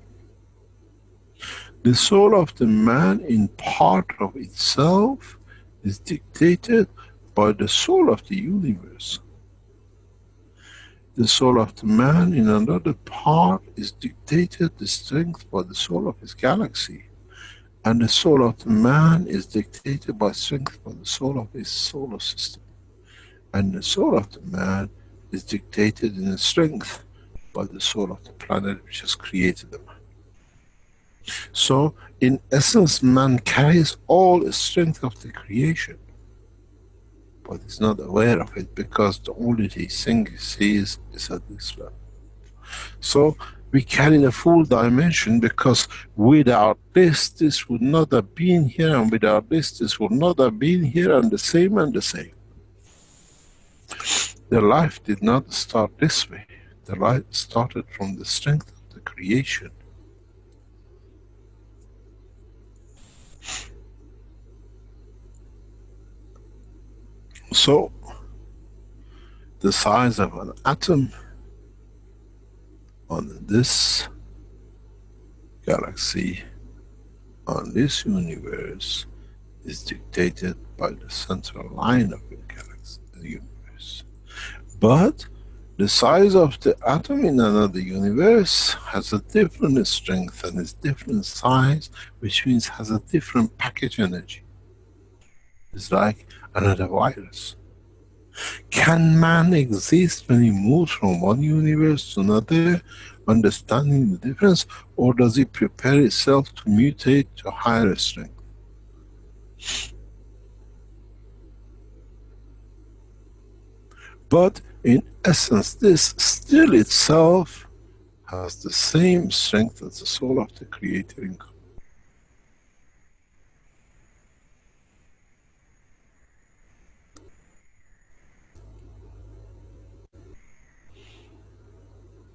The soul of the man in part of itself is dictated by the soul of the universe. The soul of the man in another part is dictated the strength by the soul of his galaxy. And the soul of the man is dictated by strength by the soul of his solar system. And the soul of the man is dictated in strength by the soul of the planet which has created the man. So, in essence, man carries all the strength of the creation, but is not aware of it because the only thing he sees is at this level. So, we carry the full dimension because without this would not have been here, and without this would not have been here, and the same and the same. The life did not start this way. The life started from the strength of the creation. So, the size of an atom on this galaxy, on this universe, is dictated by the central line of the galaxy, the universe. But the size of the atom in another universe has a different strength and is different size, which means has a different package energy. It's like another virus. Can man exist when he moves from one universe to another, understanding the difference, or does it prepare itself to mutate to higher strength? But in essence, this still itself has the same strength as the soul of the Creator in God.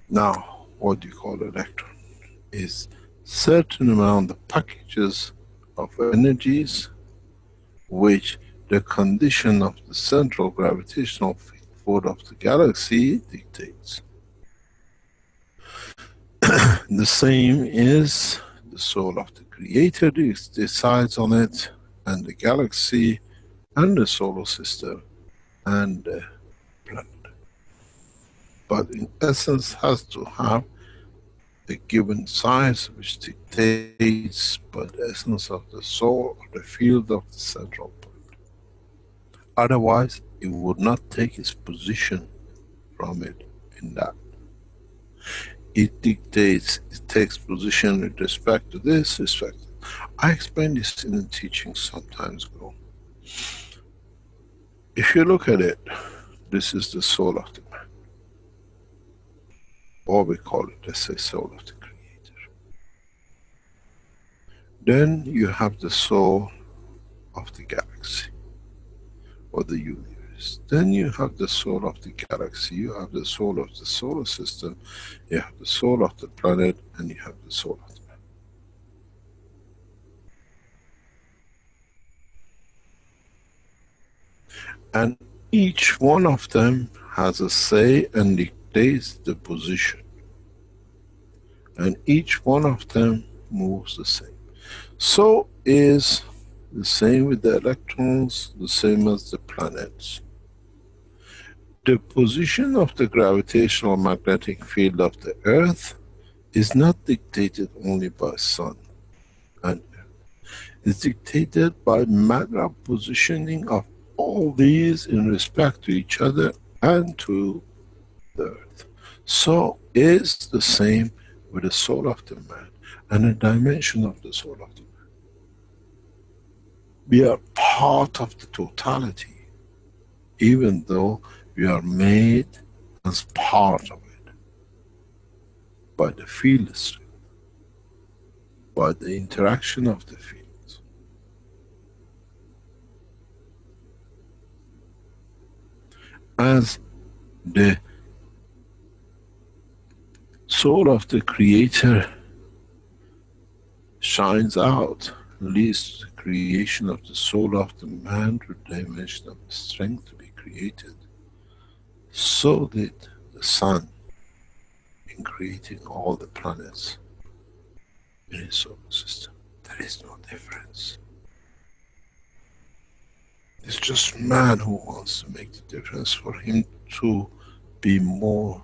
Now, what you call electron is certain amount of packages of energies which the condition of the central gravitational field of the galaxy dictates. The same is the soul of the Creator decides on it, and the galaxy, and the solar system, and the planet. But in essence has to have a given size which dictates by the essence of the soul or the field of the central point. Otherwise, it would not take its position from it in that. It dictates, it takes position with respect to this, respect. I explained this in the teaching sometimes ago. If you look at it, this is the soul of the man. Or we call it, let's say, soul of the Creator. Then you have the soul of the galaxy, or the universe. Then you have the soul of the galaxy, you have the soul of the solar system, you have the soul of the planet, and you have the soul of the man. And each one of them has a say and dictates the position. And each one of them moves the same. So is the same with the electrons, the same as the planets. The position of the gravitational magnetic field of the Earth is not dictated only by Sun and Earth. It's dictated by matter of positioning of all these in respect to each other and to the Earth. So is the same with the soul of the man and the dimension of the soul of the man. We are part of the totality, even though we are made as part of it by the field strength, by the interaction of the fields. As the soul of the Creator shines out, leads to the creation of the soul of the man to the dimension of the strength to be created, so did the sun in creating all the planets in his solar system. There is no difference. It's just man who wants to make the difference, for him to be more,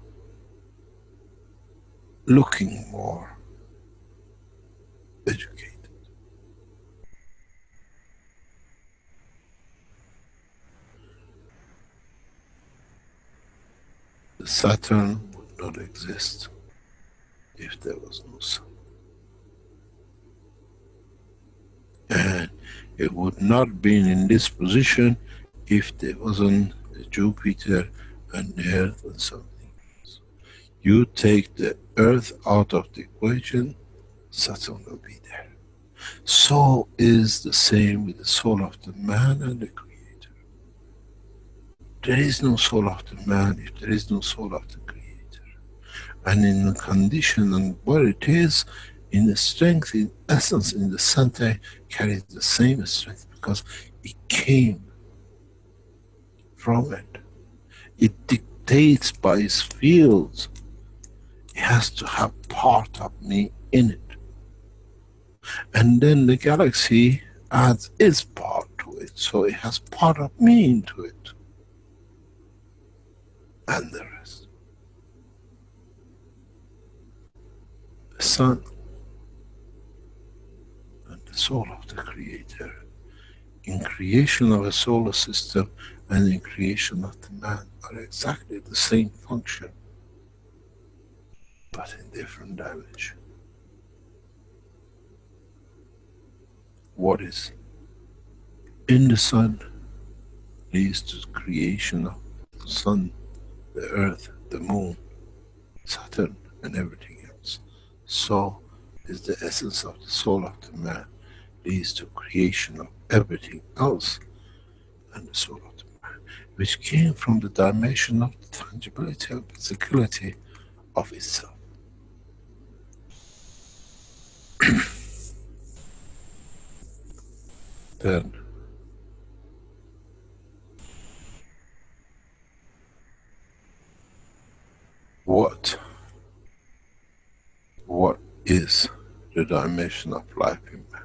looking more educated. the Saturn would not exist if there was no sun. And it would not be in this position if there wasn't Jupiter and the Earth and something else. You take the Earth out of the equation, Saturn will be there. So is the same with the soul of the man and the Creator. There is no soul of the man if there is no soul of the Creator. And in the condition and what it is, in the strength, in essence, in the center, carries the same strength because it came from it. It dictates by its fields. It has to have part of me in it. And then the galaxy adds its part to it, so it has part of me into it. And the rest. The sun and the soul of the Creator, in creation of a solar system and in creation of the man, are exactly the same function, but in different dimension. What is in the sun leads to the creation of the sun, the earth, the moon, Saturn, and everything else. So is the essence of the soul of the man, leads to creation of everything else, and the soul of the man, which came from the dimension of the tangibility and physicality of itself. Then what is the dimension of life in man?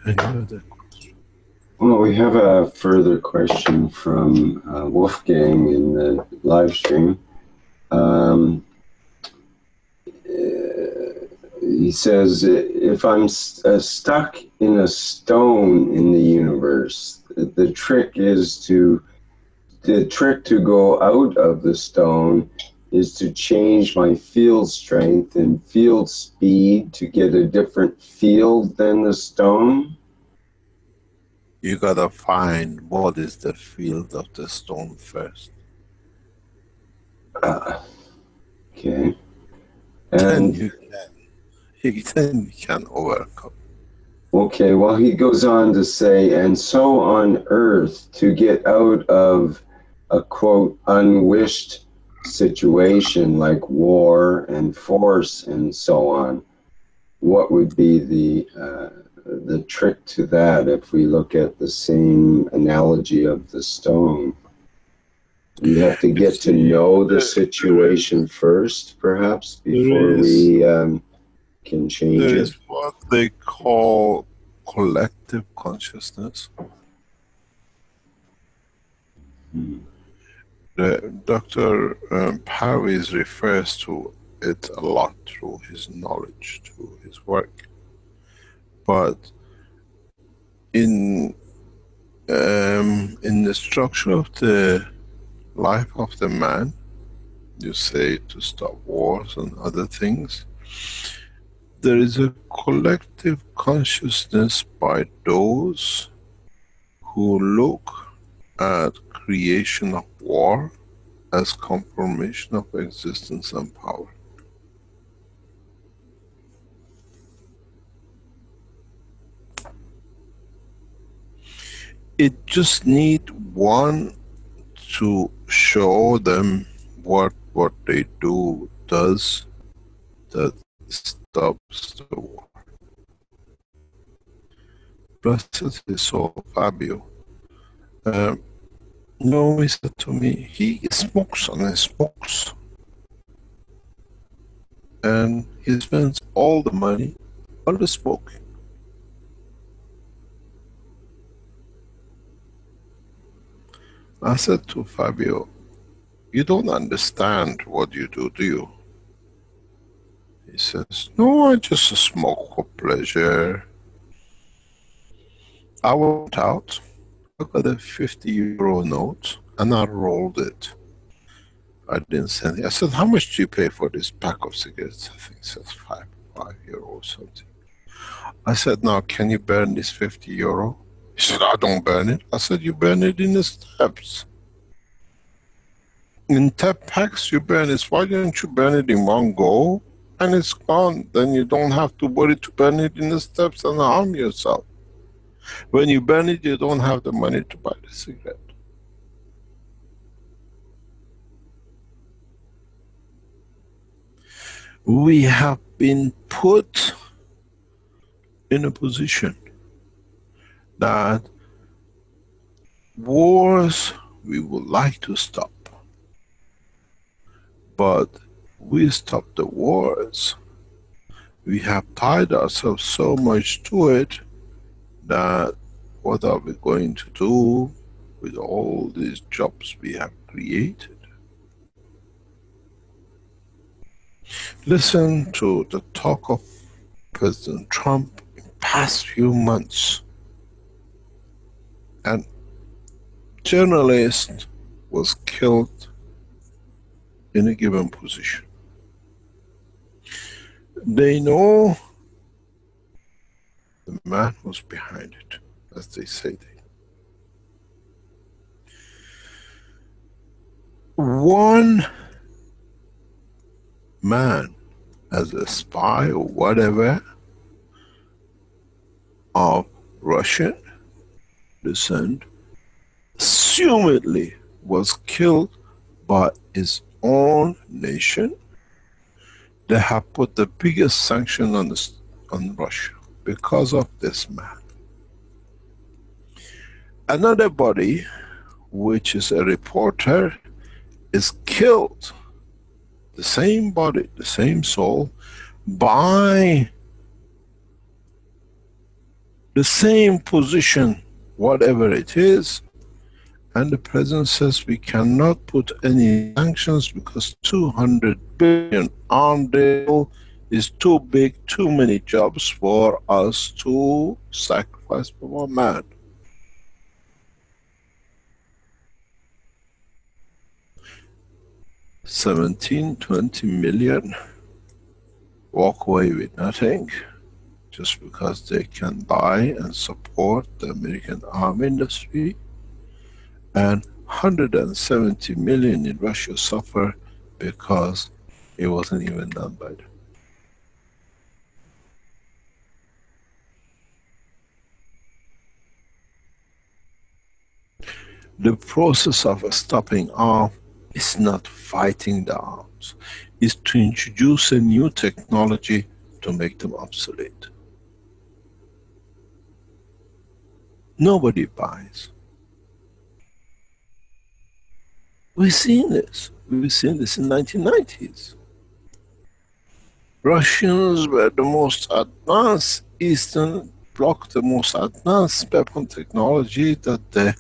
Any other question? Well, we have a further question from Wolfgang in the live stream. He says, if I'm stuck in a stone in the universe, the trick to go out of the stone is to change my field strength and field speed to get a different field than the stone? You gotta find what is the field of the stone first. Okay. Then And you can overcome. okay, well, he goes on to say, and so on Earth, to get out of a, quote, unwished situation like war and force and so on, what would be the trick to that if we look at the same analogy of the stone? We have to get to know the situation first, perhaps, before we can change it. There is what they call collective consciousness. Dr. Parviz refers to it a lot through his knowledge, through his work. But in the structure of the life of the man, you say to stop wars and other things, there is a collective consciousness by those who look at creation of war as confirmation of existence and power. It just needs one to show them what they do does that stops the war. Blessed is soul Fabio No, he said to me, he smokes and he smokes. And he spends all the money on the smoking. I said to Fabio, you don't understand what you do you? He says, no, I just smoke for pleasure. I went out, I got a 50 euro note and I rolled it. I didn't send it. I said, how much do you pay for this pack of cigarettes? I think it says 5 euro or something. I said, now can you burn this 50 euro? He said, I don't burn it. I said, you burn it in the steps. In 10 packs you burn it. Why don't you burn it in one go? And it's gone. Then you don't have to worry to burn it in the steps and harm yourself. When you burn it, you don't have the money to buy the cigarette. We have been put in a position that wars we would like to stop, but we stop the wars. We have tied ourselves so much to it that what are we going to do with all these jobs we have created? Listen to the talk of President Trump in the past few months. An journalist was killed in a given position. They know the man was behind it, as they say. One man as a spy or whatever of Russian descent, assumedly was killed by his own nation. They have put the biggest sanction on Russia because of this man. Another body, which is a reporter, is killed, the same body, the same soul, by the same position, whatever it is, and the president says we cannot put any sanctions because 200 billion armed deal is too big, too many jobs for us to sacrifice for one man. $17-20 million walk away with nothing just because they can buy and support the American arm industry, and 170 million in Russia suffer because it wasn't even done by them. The process of stopping arms is not fighting the arms, it's to introduce a new technology to make them obsolete. Nobody buys. We've seen this. We've seen this in the 1990s. Russians were the most advanced Eastern Bloc, the most advanced weapon technology, that the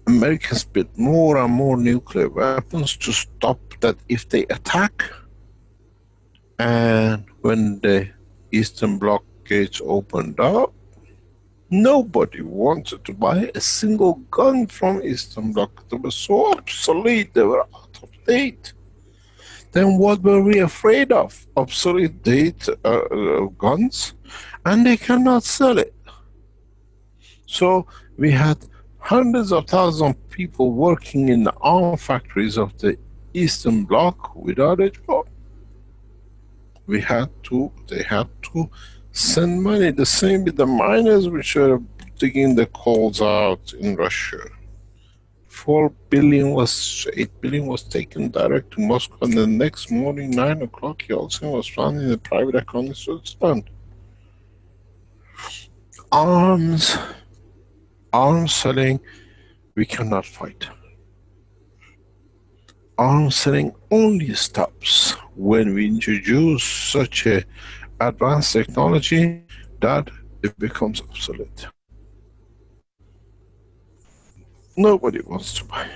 Americans built more and more nuclear weapons to stop that if they attack. And when the Eastern Bloc gates opened up, nobody wanted to buy a single gun from Eastern Bloc. They were so obsolete, they were out of date. Then what were we afraid of? Obsolete date guns, and they cannot sell it. So we had hundreds of thousands of people working in the arm factories of the Eastern Bloc without a job. They had to send money. The same with the miners which are digging the coals out in Russia. 8 billion was taken direct to Moscow, and the next morning, 9 o'clock, Yeltsin was found in a private account in Switzerland. Arms selling, we cannot fight. Arms selling only stops when we introduce such a advanced technology that it becomes obsolete. Nobody wants to buy.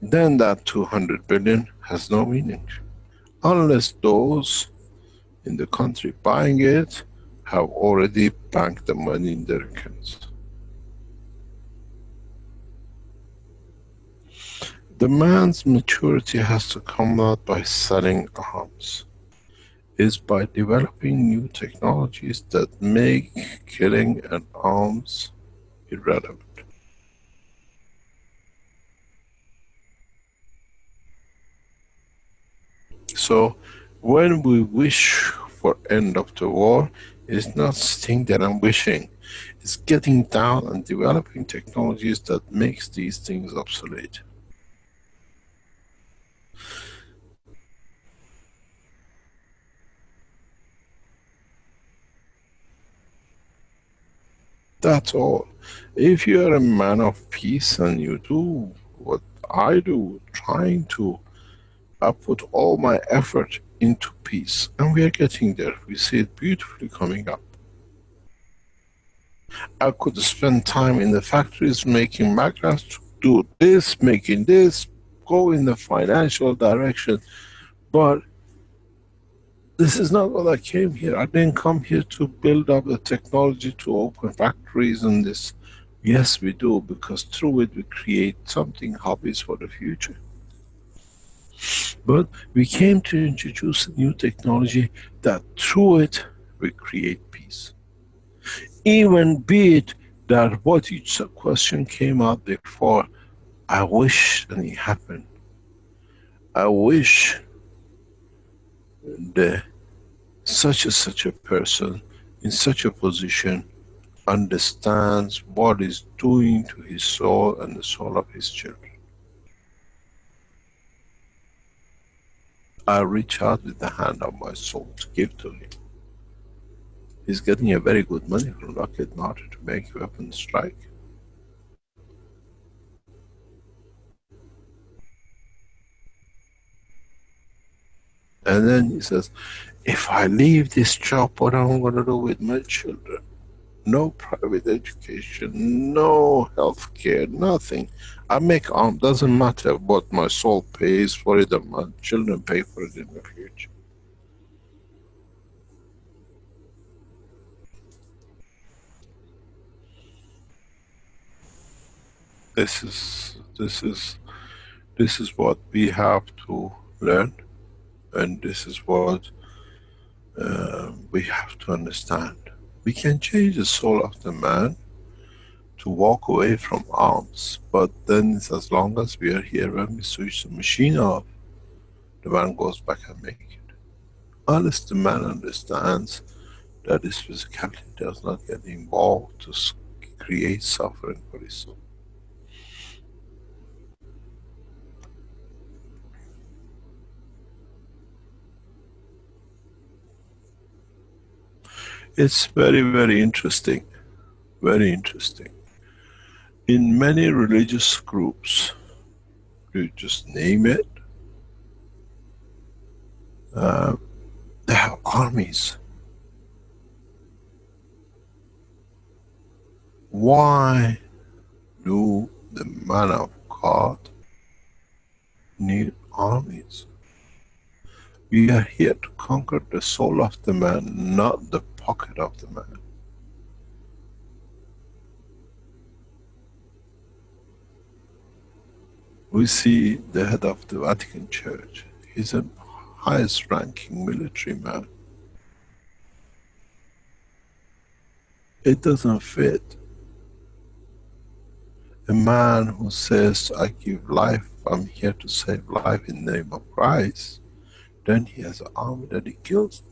Then that 200 billion has no meaning. Unless those in the country buying it have already banked the money in their accounts. The man's maturity has to come not by selling arms. It's by developing new technologies that make killing and arms irrelevant. So when we wish for end of the war, it's not thing that I'm wishing. It's getting down and developing technologies that makes these things obsolete. That's all. If you are a man of peace and you do what I do, trying to put all my effort into peace, and we are getting there. We see it beautifully coming up. I could spend time in the factories making magnets to do this, making this, go in the financial direction, but this is not what I came here. I didn't come here to build up the technology to open factories and this. Yes, we do, because through it we create something, hobbies for the future. But we came to introduce a new technology that through it we create peace. Even be it that what each question came out before, I wish that it happened. I wish the such a person in such a position understands what is doing to his soul and the soul of his children. I reach out with the hand of my soul to give to him. He's getting a very good money from Lockheed Martin to make weapons strike. And then he says, if I leave this job, what am I going to do with my children? No private education, no health care, nothing. I make arm, doesn't matter what my soul pays for it and my children pay for it in the future. This is what we have to learn, and this is what we have to understand. We can change the soul of the man to walk away from arms, but then it's as long as we are here, when we switch the machine off, the man goes back and make it. Unless the man understands that his physicality does not get involved to create suffering for his soul. It's very, very interesting. Very interesting. In many religious groups, you just name it, they have armies. Why do the man of God need armies? We are here to conquer the soul of the man, not the pocket of the man. We see the head of the Vatican Church. He's a highest ranking military man. It doesn't fit. A man who says, I give life, I'm here to save life in the name of Christ, then he has an army that he kills.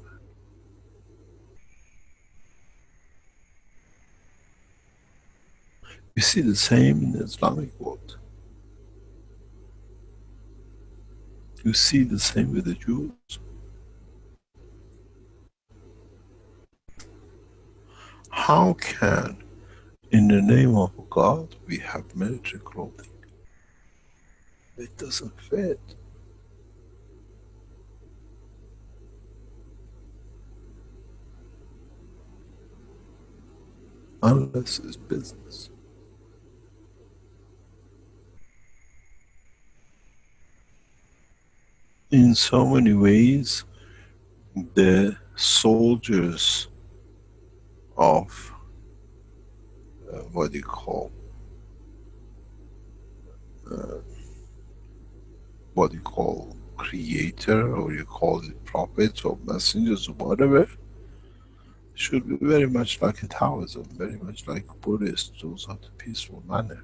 We see the same in the Islamic world. You see the same with the Jews. How can In the name of God, we have military clothing. It doesn't fit. Unless it's business. In so many ways, the soldiers of what do you call creator, or you call it prophets or messengers or whatever, should be very much like a Taoism, very much like Buddhists, those are the peaceful manner.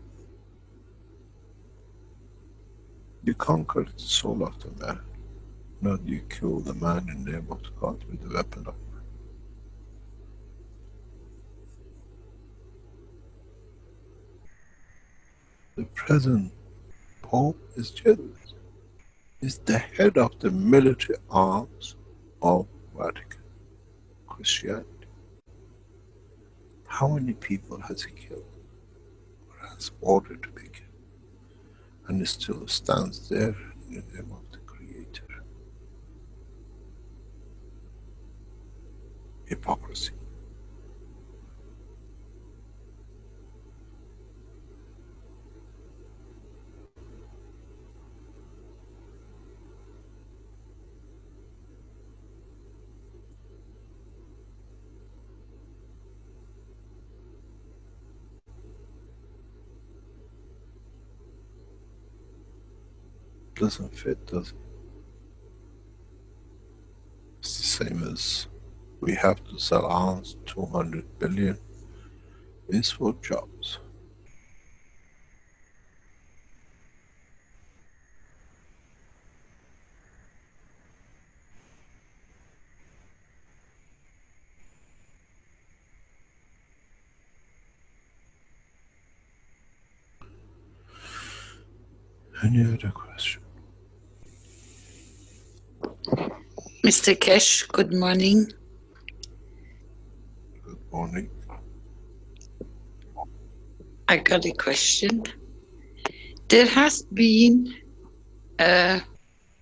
You conquer the soul of the man, not you kill the man in the name of God with the weapon of man. The present Pope is Jesuit. Is the head of the military arms of Vatican Christianity. How many people has he killed, or has ordered to be killed, and he still stands there in the name of the Creator? Hypocrisy. Doesn't fit, does it? It's the same as we have to sell arms, 200 billion is for jobs. Any other question? Mr. Keshe, good morning. Good morning. I got a question. There has been a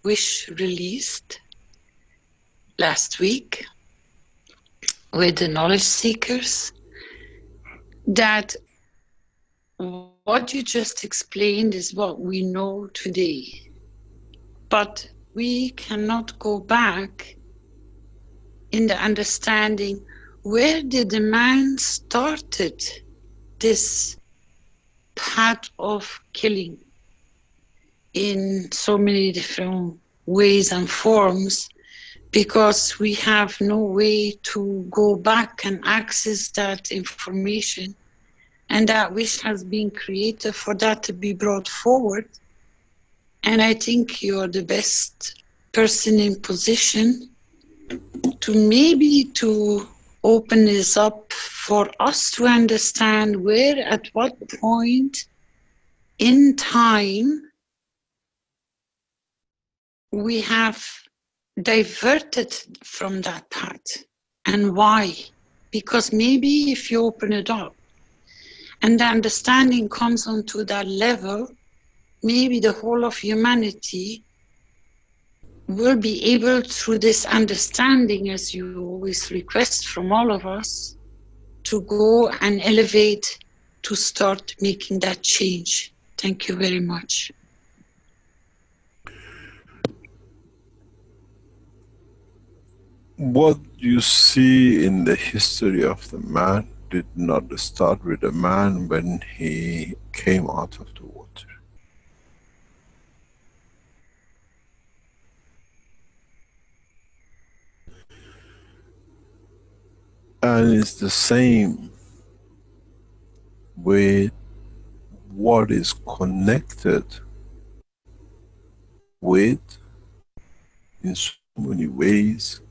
wish released last week with the knowledge seekers that what you just explained is what we know today. But we cannot go back in the understanding where did the man started this path of killing in so many different ways and forms, because we have no way to go back and access that information, and that wish has been created for that to be brought forward. And I think you're the best person in position to maybe to open this up for us to understand where, at what point in time we have diverted from that path and why. Because maybe if you open it up and the understanding comes onto that level, maybe the whole of humanity will be able, through this understanding, as you always request from all of us, to go and elevate, to start making that change. Thank you very much. What you see in the history of the man did not start with the man when he came out of the water. And it's the same with what is connected with, in so many ways,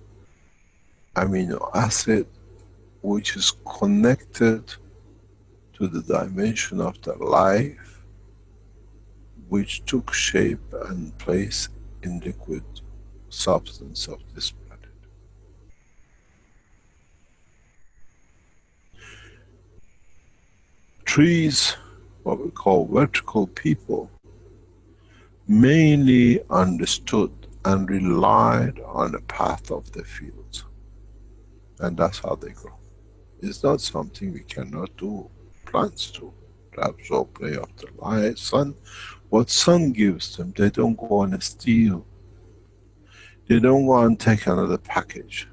amino acid, which is connected to the dimension of the life, which took shape and place in liquid substance of this planet. trees, what we call vertical people, mainly understood and relied on the path of the fields. And that's how they grow. It's not something we cannot do. Plants do. To absorb ray of the light, sun. What sun gives them, they don't go and steal. They don't go and take another package.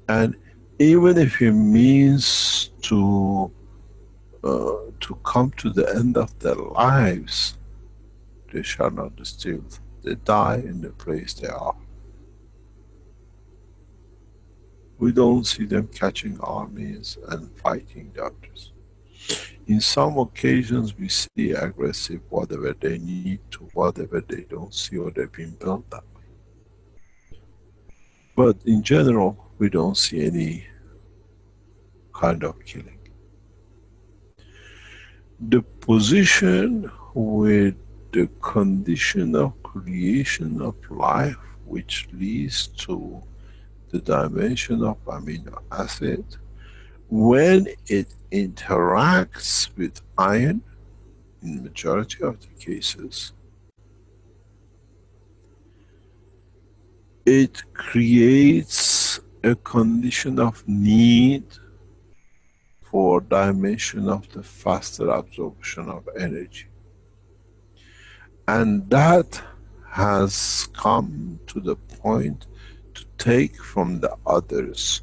And even if it means to come to the end of their lives, they shall not steal. They die in the place they are. We don't see them catching armies and fighting the others. In some occasions we see aggressive, whatever they need to, whatever they don't see, or they've been built that way. But in general, we don't see any kind of killing. The position with the condition of creation of life, which leads to the dimension of amino acid, when it interacts with iron, in majority of the cases, it creates a condition of need for dimension of the faster absorption of energy. And that has come to the point to take from the others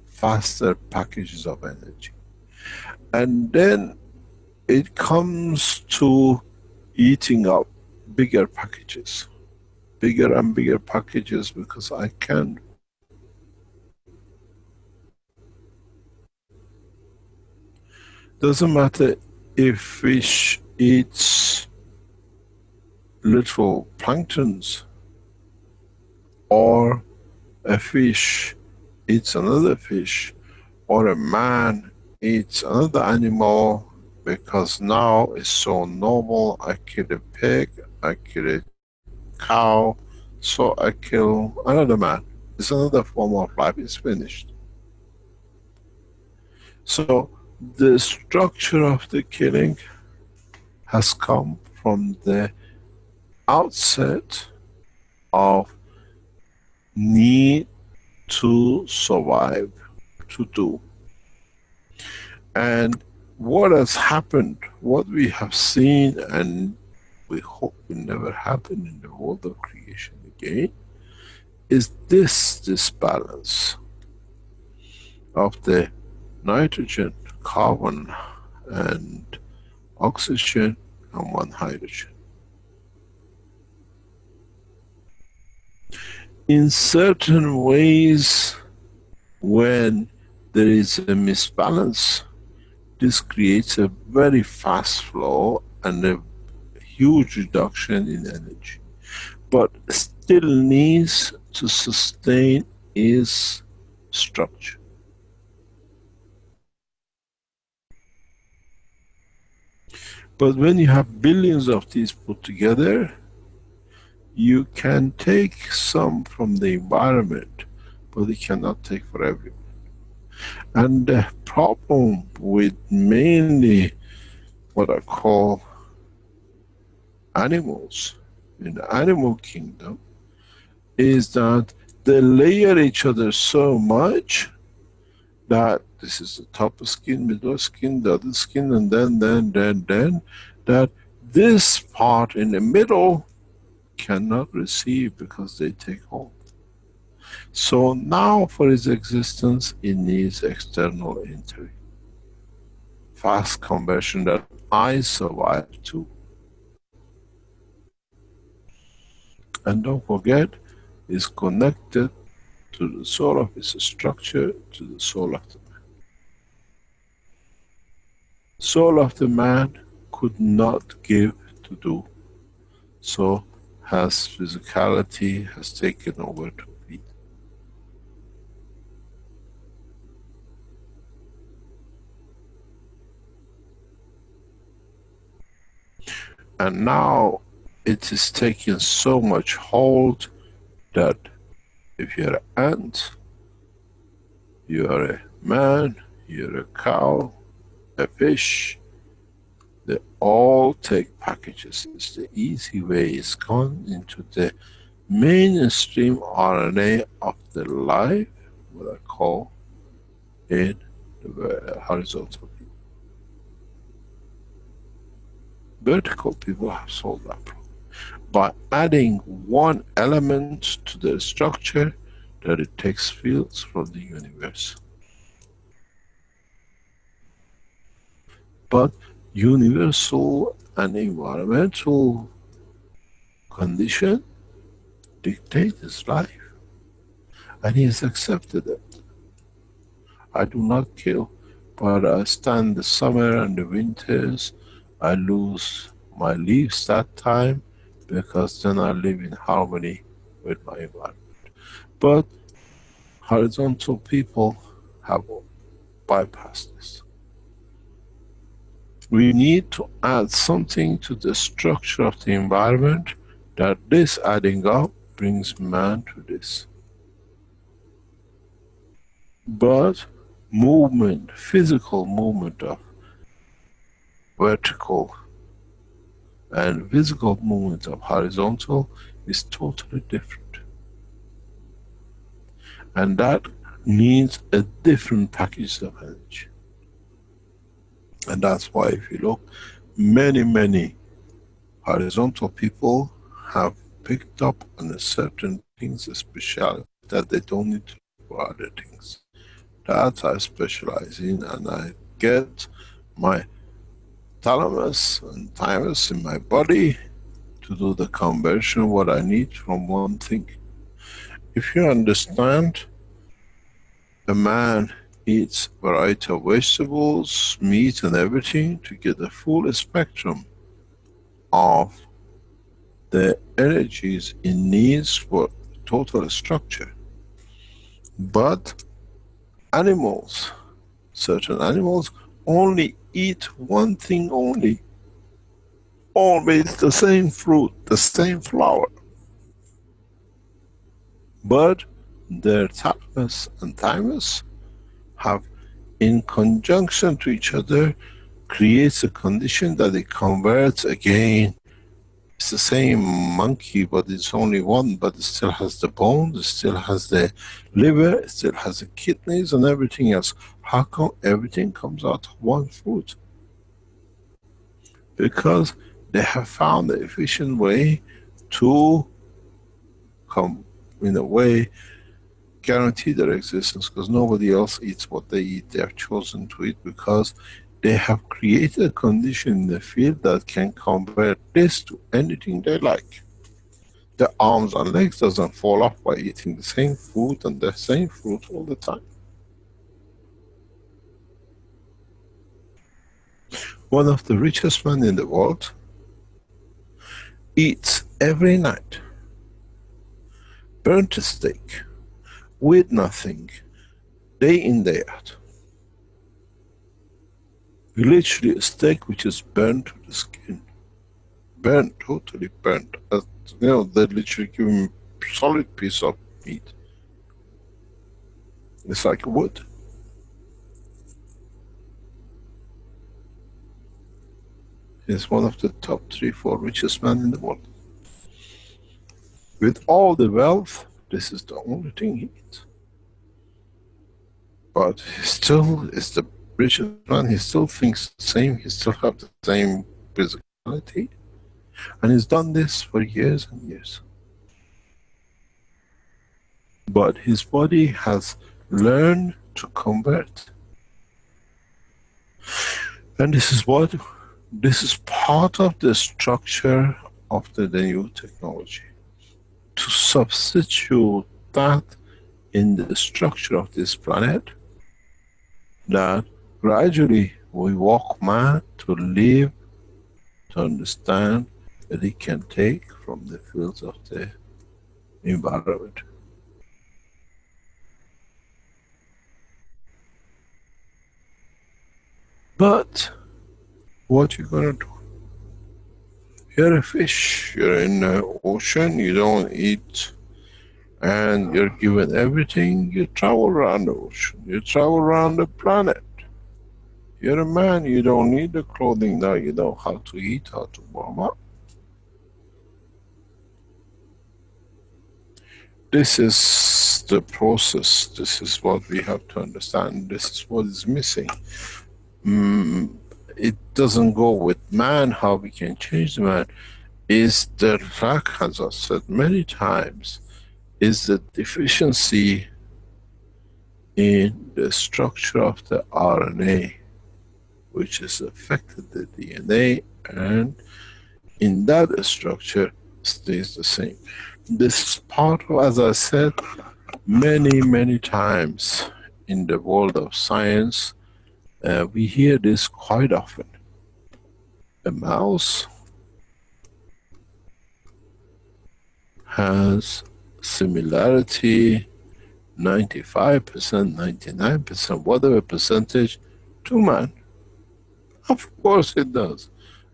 faster packages of energy. And then it comes to eating up bigger packages. Bigger and bigger packages, because I can. Doesn't matter if fish eats little planktons, or a fish eats another fish, or a man eats another animal, because now it's so normal. I kill a pig, I kill a cow, so I kill another man. It's another form of life, it's finished. So the structure of the killing has come from the outset of need to survive, to do. And what has happened, what we have seen, and we hope will never happen in the world of creation again, is this balance of the nitrogen, carbon and oxygen, and one hydrogen. In certain ways, when there is a misbalance, this creates a very fast flow and a huge reduction in energy, but still needs to sustain its structure. But when you have billions of these put together, you can take some from the environment, but you cannot take for everyone. And the problem with mainly what I call animals in the animal kingdom is that they layer each other so much that this is the top skin, middle skin, the other skin, and then, that this part in the middle cannot receive because they take hold. So now for its existence, it needs external entry. Fast conversion that I survive too. And don't forget, it's connected to the soul of its structure, to the soul of the man. Soul of the man could not give to do, so has physicality has taken over to feed. And now it is taking so much hold that if you're an ant, you're a man, you're a cow, a fish, they all take packages. It's the easy way. It's gone into the mainstream RNA of the life, what I call it the horizontal view. Vertical people have solved that problem by adding one element to the structure, that it takes fields from the universe. But universal and environmental condition dictate his life, and he has accepted it. I do not kill, but I stand the summer and the winters. I lose my leaves that time, because then I live in harmony with my environment. But horizontal people have bypassed this. We need to add something to the structure of the environment, that this adding up brings man to this. But movement, physical movement of vertical and physical movement of horizontal is totally different. And that needs a different package of energy. And that's why if you look, many horizontal people have picked up on a certain things, especially that they don't need to do for other things. That I specialize in, and I get my thalamus and thymus in my body to do the conversion what I need from one thing. If you understand, a man eats variety of vegetables, meat and everything to get the full spectrum of the energies it needs for total structure. But animals, certain animals only eat one thing only. Always the same fruit, the same flower. But their thalamus and thymus have, in conjunction to each other, creates a condition that it converts again. It's the same monkey, but it's only one, but it still has the bones, it still has the liver, it still has the kidneys and everything else. How come everything comes out of one fruit? Because they have found the efficient way to come, in a way, guarantee their existence, because nobody else eats what they eat. They have chosen to eat because they have created a condition in the field that can convert this to anything they like. The arms and legs doesn't fall off by eating the same food and the same fruit all the time. One of the richest men in the world eats every night burnt steak with nothing, day in, day out. Literally a steak which is burnt to the skin. Burnt, totally burnt. As, you know, they literally give him a solid piece of meat. It's like wood. He's one of the top 3-4 richest men in the world. With all the wealth, this is the only thing he eats. But he still is the richest man, he still thinks the same, he still has the same physicality. And he's done this for years and years. But his body has learned to convert. And this is what, this is part of the structure of the new technology. To substitute that in the structure of this planet, that gradually we walk man to live, to understand that he can take from the fields of the environment. But what you gonna do? You're a fish, you're in the ocean, you don't eat, and you're given everything, you travel around the ocean, you travel around the planet. You're a man, you don't need the clothing now, you know how to eat, how to warm up. This is the process, this is what we have to understand, this is what is missing. It doesn't go with man, how we can change the man, is the lack, as I said many times, is the deficiency in the structure of the RNA, which has affected the DNA, and in that structure stays the same. This is part of, as I said, many times in the world of science, we hear this quite often. A mouse has similarity 95%, 99%, whatever percentage, to man. Of course it does.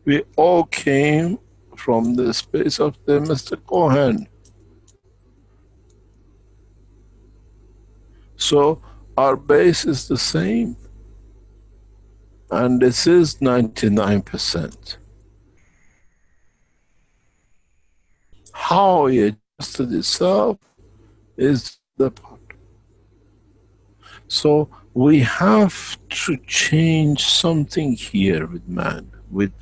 We all came from the space of the Mr. Cohen. So our base is the same. And this is 99%. How it adjusted itself is the part. So we have to change something here with man, with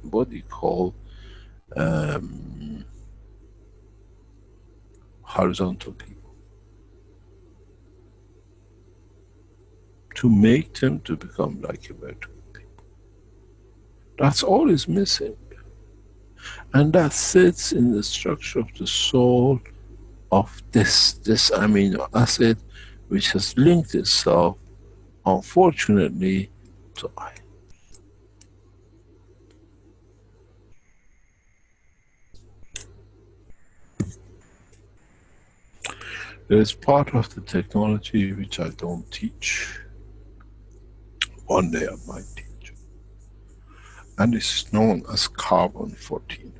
what you call horizontal people, to make them to become like a vertical people. That's all is missing. And that sits in the structure of the soul of this amino acid, which has linked itself, unfortunately, to I. There is part of the technology which I don't teach. One day I might teach. And it's known as carbon 14.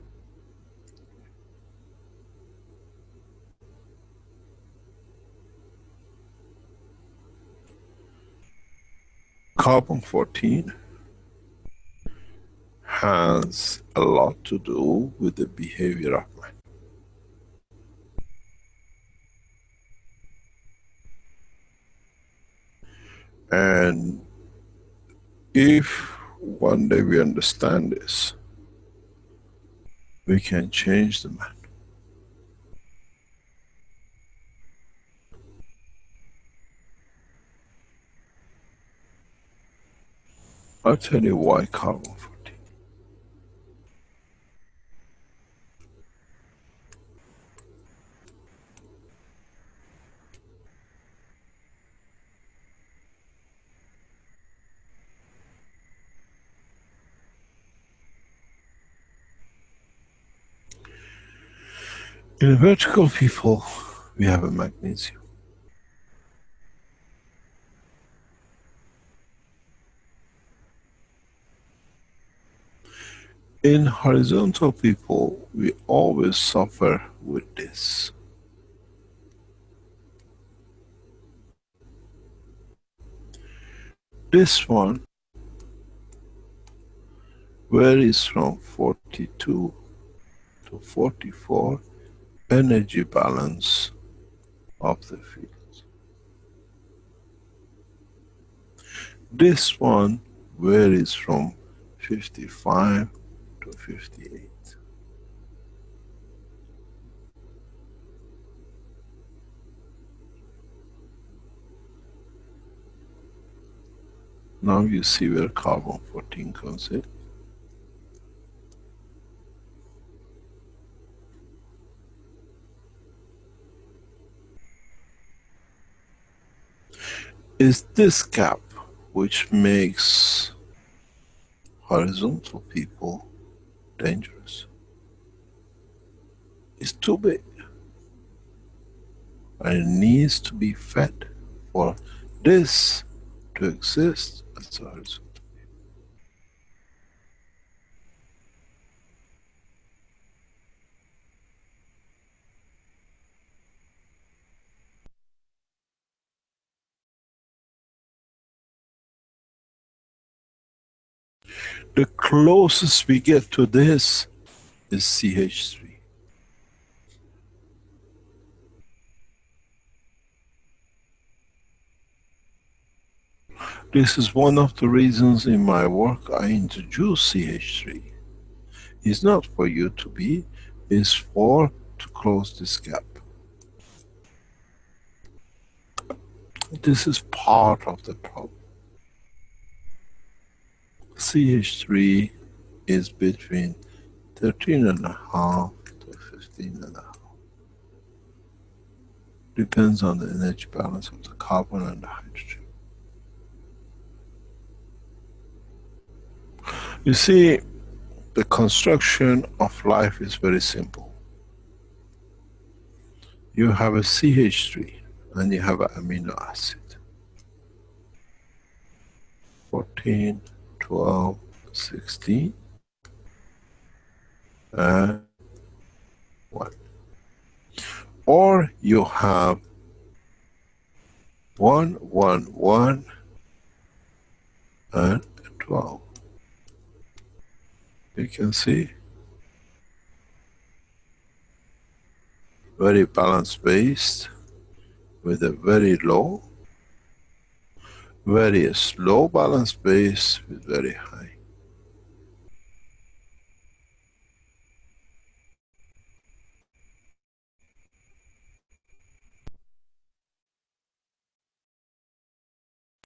Carbon 14 has a lot to do with the behavior of man. And if one day we understand this, we can change the man. I'll tell you why carbon 14. In vertical people, we have a magnesium. In horizontal people, we always suffer with this. This one varies from 42 to 44 energy balance of the field. This one varies from 55 to 58. Now you see where carbon 14 comes in. Is this gap which makes horizontal people dangerous. It's too big. And it needs to be fed for this to exist as a horizontal. The closest we get to this is CH3. This is one of the reasons in my work I introduce CH3. It's not for you to be, it's for to close this gap. This is part of the problem. CH3 is between 13.5 to 15.5. Depends on the energy balance of the carbon and the hydrogen. You see, the construction of life is very simple. You have a CH3 and you have an amino acid. 14, 12, 16, and 1. Or you have 1, 1, 1, and 12. You can see very balanced base with a very low, very slow balanced base with very high.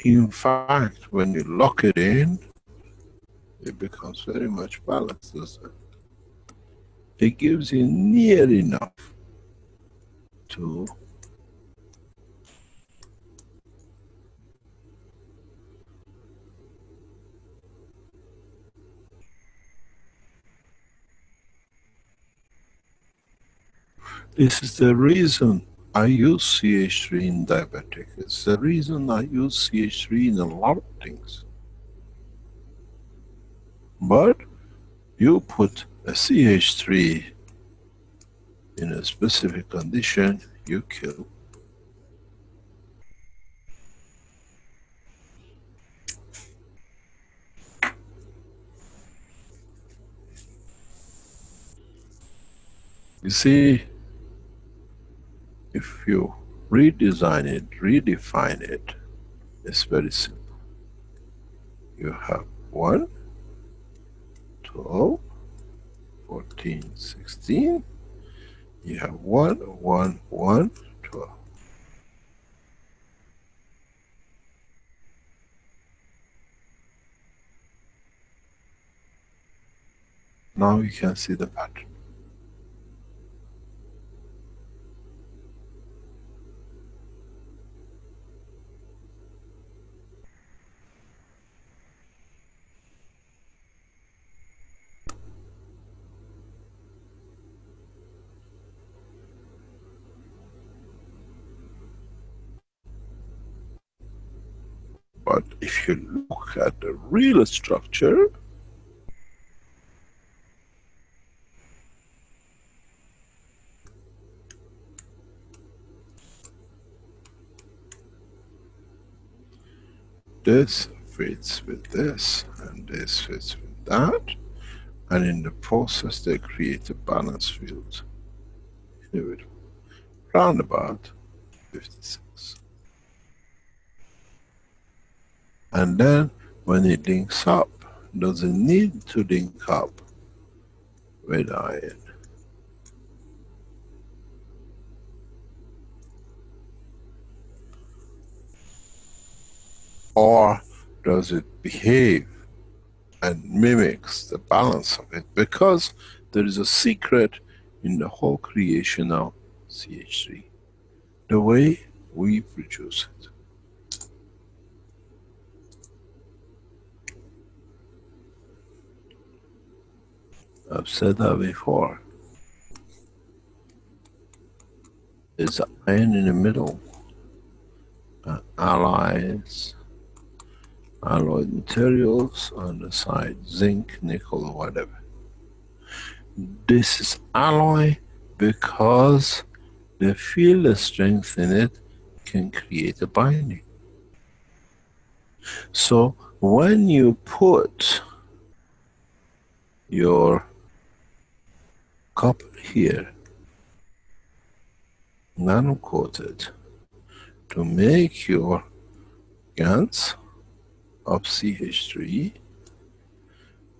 In fact, when you lock it in, it becomes very much balanced, doesn't it? It gives you near enough to this is the reason I use CH3 in diabetic. It's the reason I use CH3 in a lot of things. But you put a CH3 in a specific condition, you kill. You see, if you redesign it, redefine it, it's very simple. You have 1, 12, 14, 16, you have 1, 1, 1, 12. Now you can see the pattern. But if you look at the real structure, this fits with this, and this fits with that, and in the process they create a balance field. Individual. Round about 56. And then when it links up, doesn't need to link up with iron. Or does it behave and mimics the balance of it? Because there is a secret in the whole creation of CH3. The way we produce it. I've said that before. There's iron in the middle, alloys, alloyed materials on the side, zinc, nickel, or whatever. This is alloy because the field strength in it can create a binding. So when you put your copper here nano-coated to make your GANs of CH3,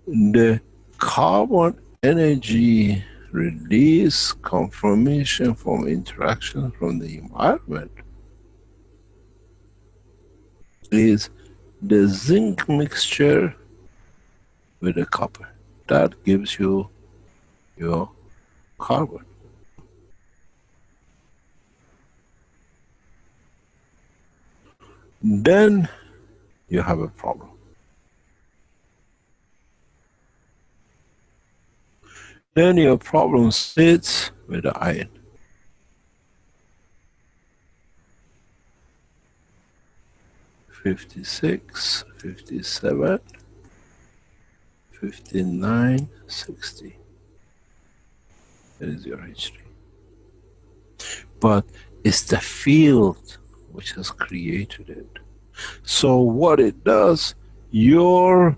the carbon energy release confirmation from interaction from the environment is the zinc mixture with the copper. That gives you your carbon. Then you have a problem. Then your problem sits with the iron. "56, 57, 59, 60. That is your H3. But it's the field which has created it. So what it does, your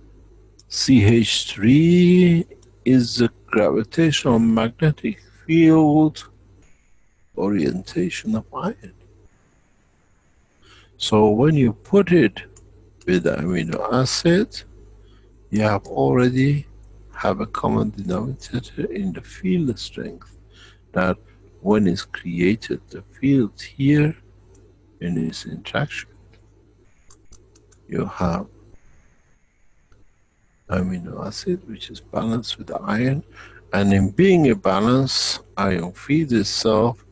CH3 is a gravitational magnetic field orientation of iron. So when you put it with the amino acid, you have already have a common denominator in the field strength, that when it's created the field here in its interaction, you have amino acid which is balanced with the iron, and in being a balance, iron feed itself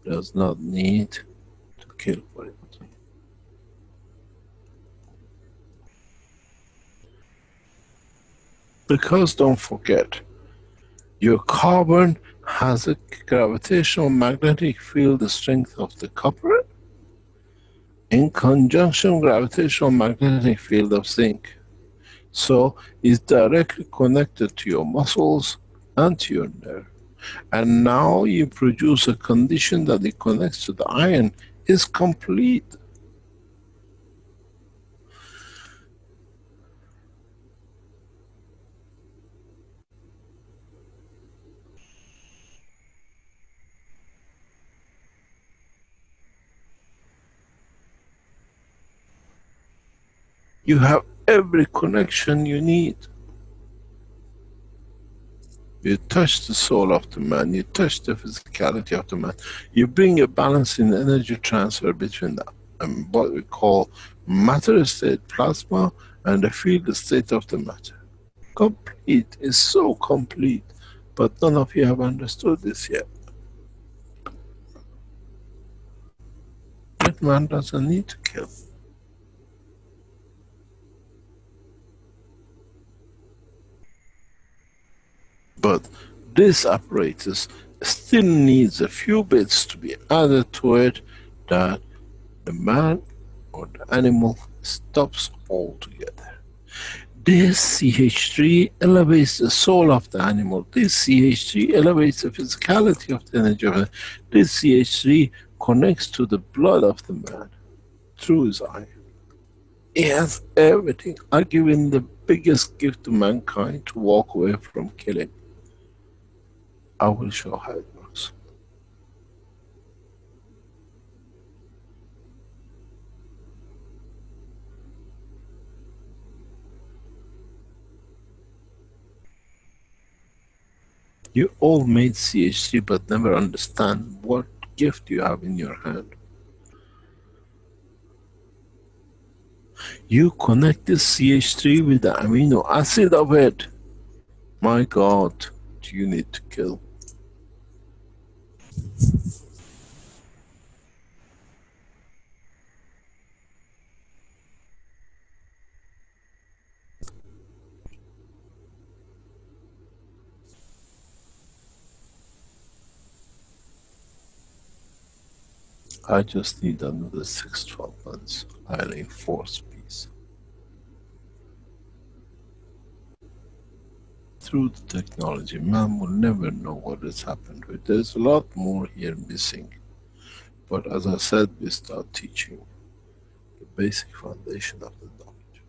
does not need to kill for it. Because don't forget, your carbon has a gravitational magnetic field strength of the copper in conjunction gravitational magnetic field of zinc. So it's directly connected to your muscles and to your nerve. And now you produce a condition that it connects to the iron is complete. You have every connection you need. You touch the soul of the man, you touch the physicality of the man. You bring a balance in energy transfer between what we call matter state plasma and the field state of the matter. Complete, is so complete, but none of you have understood this yet. That man doesn't need to kill. But this apparatus still needs a few bits to be added to it, that the man or the animal stops altogether. This CH3 elevates the soul of the animal. This CH3 elevates the physicality of the energy of it. This CH3 connects to the blood of the man through his eye. He has everything. I give him the biggest gift to mankind, to walk away from killing. I will show how it works. You all made CH3 but never understand what gift you have in your hand. You connect this CH3 with the amino acid of it. My God, do you need to kill? I just need another 6-12 months. I'll enforce peace. Through the technology, man will never know what has happened. There's a lot more here missing. But as I said, we start teaching the basic foundation of the knowledge.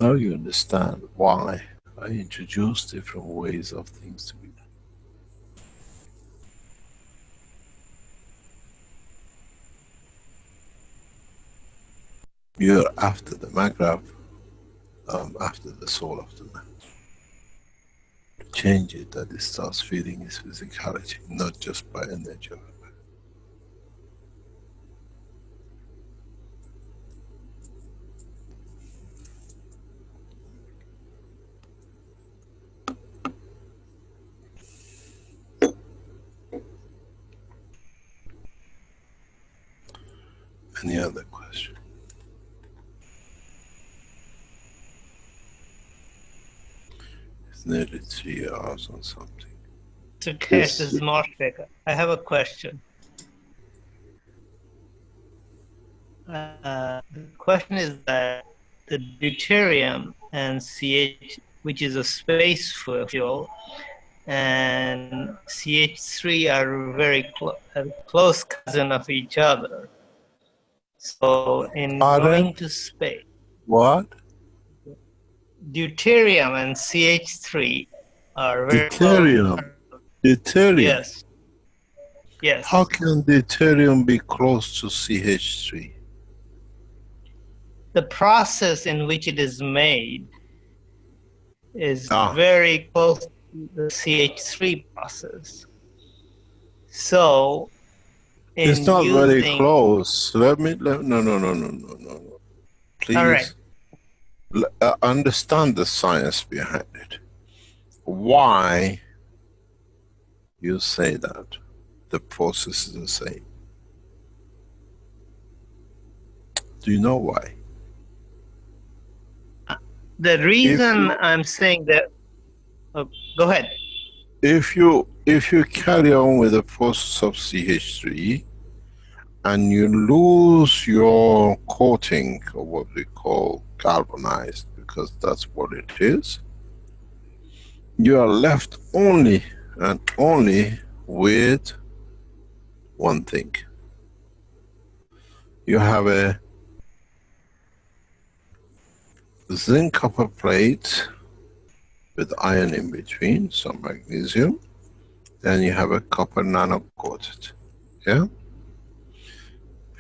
Now you understand why I introduce different ways of things to be done. You're after the Maghreb, after the soul of the man. To change it, that it starts feeling its physicality, not just by energy. Any other question? It's nearly 3 hours or something. Mr. Keshe, this is Moshfik. I have a question. The question is that the deuterium and CH, which is a space fuel, and CH3 are very close cousin of each other. So in going to space, what? Deuterium and CH3 are very deuterium. close. Deuterium? Yes. Yes. How can deuterium be close to CH3? The process in which it is made is very close to the CH3 process. So, it's not very close. No. Please. All right. Understand the science behind it. Why you say that the process is the same? Do you know why? The reason I'm saying that, go ahead. If you carry on with the process of CH3 and you lose your coating, or what we call galvanized, because that's what it is, you are left only and only with one thing. You have a zinc copper plate with iron in between, some magnesium, then you have a copper nano coated. Yeah?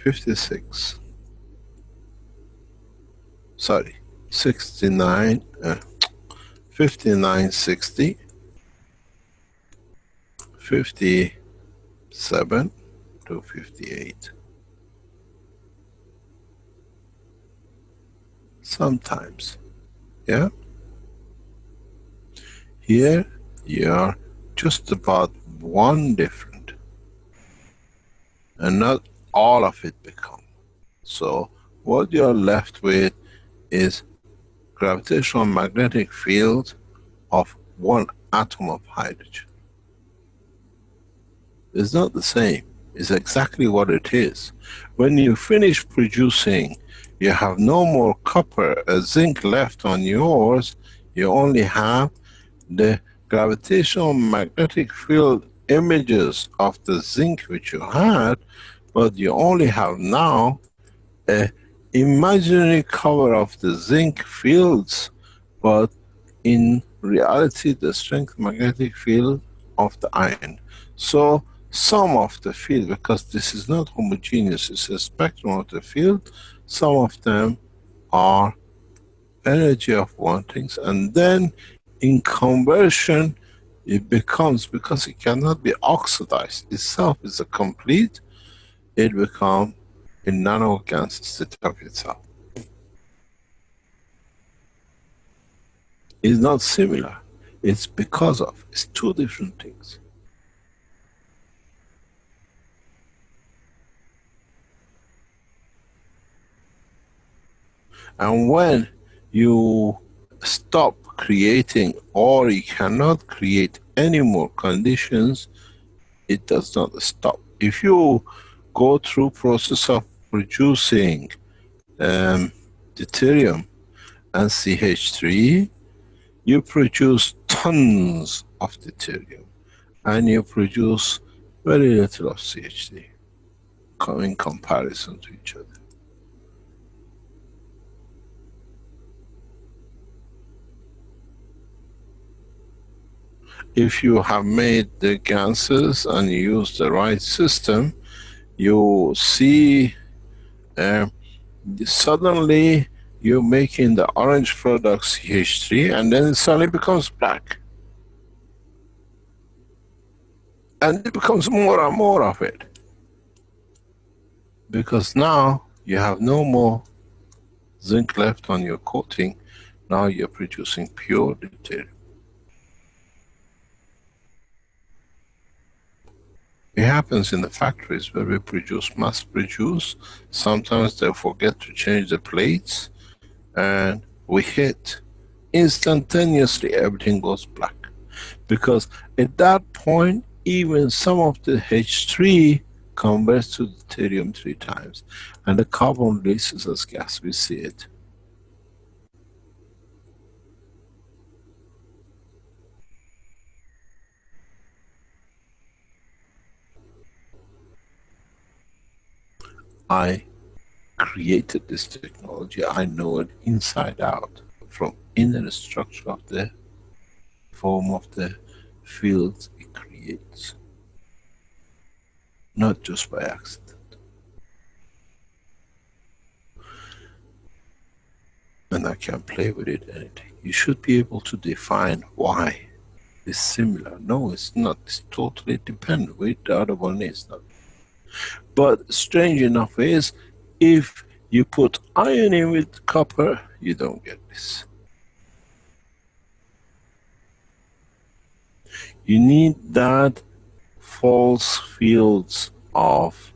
59, 60, 57 to 58. Sometimes, yeah? Here you are just about one different, and not all of it become. So what you are left with is gravitational magnetic field of one atom of hydrogen. It's not the same. It's exactly what it is. When you finish producing, you have no more copper, zinc left on yours. You only have the gravitational magnetic field images of the zinc which you had, but you only have now a imaginary cover of the zinc fields, but in reality the strength magnetic field of the iron. So some of the field, because this is not homogeneous, it's a spectrum of the field, some of them are energy of one thing, and then in conversion it becomes, because it cannot be oxidized, itself is a complete, it becomes a nano-gans state of itself. It's not similar, it's because of, it's two different things. And when you stop creating, or you cannot create any more conditions, it does not stop. If you go through process of producing deuterium and CH3, you produce tons of deuterium and you produce very little of CH3 in comparison to each other. If you have made the ganses and you use the right system, you see suddenly you're making the orange product CH3 and then it suddenly becomes black. And it becomes more and more of it. Because now you have no more zinc left on your coating, now you're producing pure deuterium. It happens in the factories where we produce, mass produce. Sometimes they forget to change the plates and we hit. Instantaneously everything goes black. Because at that point, even some of the H3 converts to deuterium 3 times. And the carbon releases as gas, we see it. I created this technology, I know it inside out, from inner structure of the form of the fields it creates. Not just by accident. And I can play with it anything. You should be able to define why it's similar. No, it's not. It's totally dependent with the other one is not. But strange enough is, if you put iron in with copper, you don't get this. You need that false fields of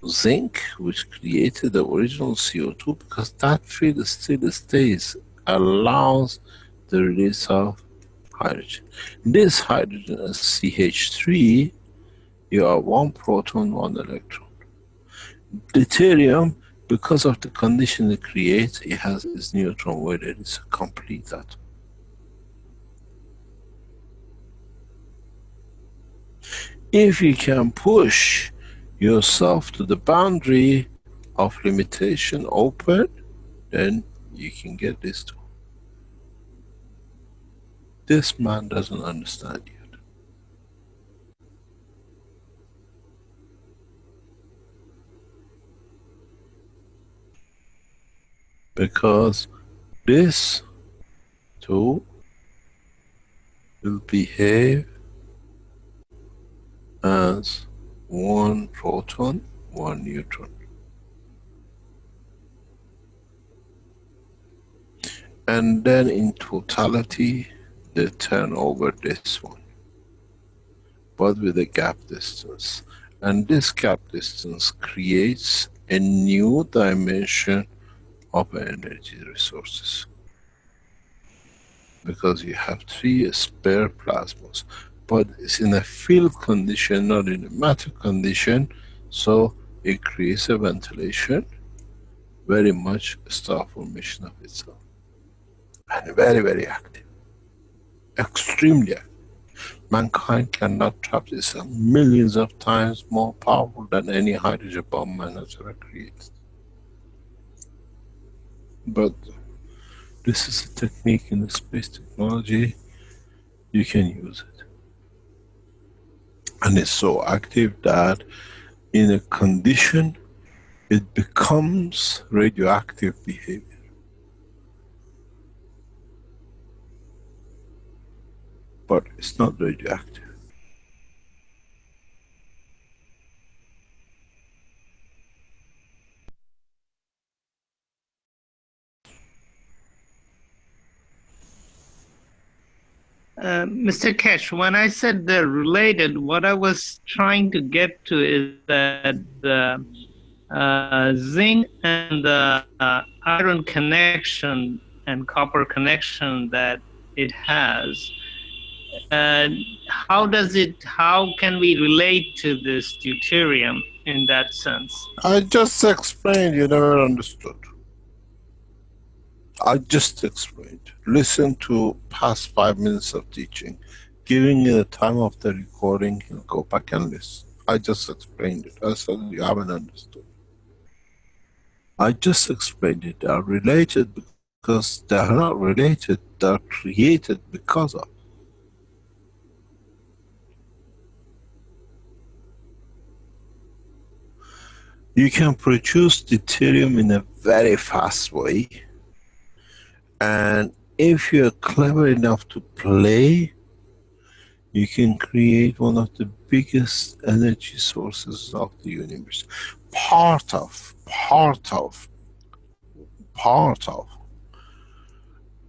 zinc, which created the original CO2, because that field still stays, allows the release of hydrogen. This hydrogen is CH3, you have 1 proton, 1 electron. Deuterium, because of the condition it creates, it has its neutron weighted, it's a complete atom. If you can push yourself to the boundary of limitation open, then you can get this too. This man doesn't understand yet. Because this too will behave as 1 proton, 1 neutron. And then in totality, they turn over this one, but with a gap distance. And this gap distance creates a new dimension of energy resources. Because you have 3 spare plasmas, but it's in a field condition, not in a matter condition, so it creates a ventilation, very much star formation of itself. And very, very active. Extremely active. Mankind cannot trap this, millions of times more powerful than any hydrogen bomb man has ever created. But this is a technique in the space technology, you can use it. And it's so active that in a condition, it becomes radioactive behavior. But it's not radioactive. Mr. Keshe, when I said they're related, what I was trying to get to is that the zinc and the iron connection and copper connection that it has, how can we relate to this deuterium in that sense? I just explained, you never understood. I just explained. Listen to past 5 minutes of teaching. Giving you the time of the recording, you'll go back and listen. I just explained it. I said you haven't understood. I just explained it. They are related because they are not related, they are created because of. You can produce deuterium in a very fast way, and if you're clever enough to play, you can create one of the biggest energy sources of the universe. Part of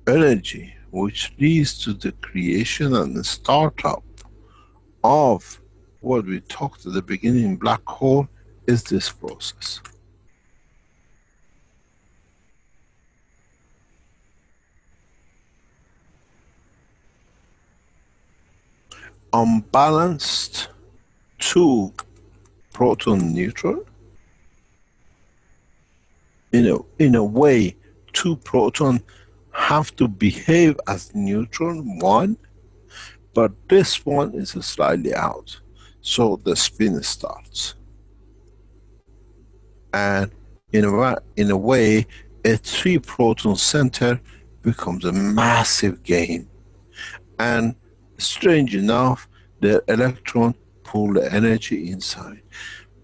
energy which leads to the creation and the startup of what we talked at the beginning, black hole, is this process. Unbalanced 2 proton neutron. In a way, 2 proton have to behave as neutron 1, but this one is slightly out, so the spin starts. And in a way, a 3 proton center becomes a massive gain. And strange enough, the electron pull the energy inside.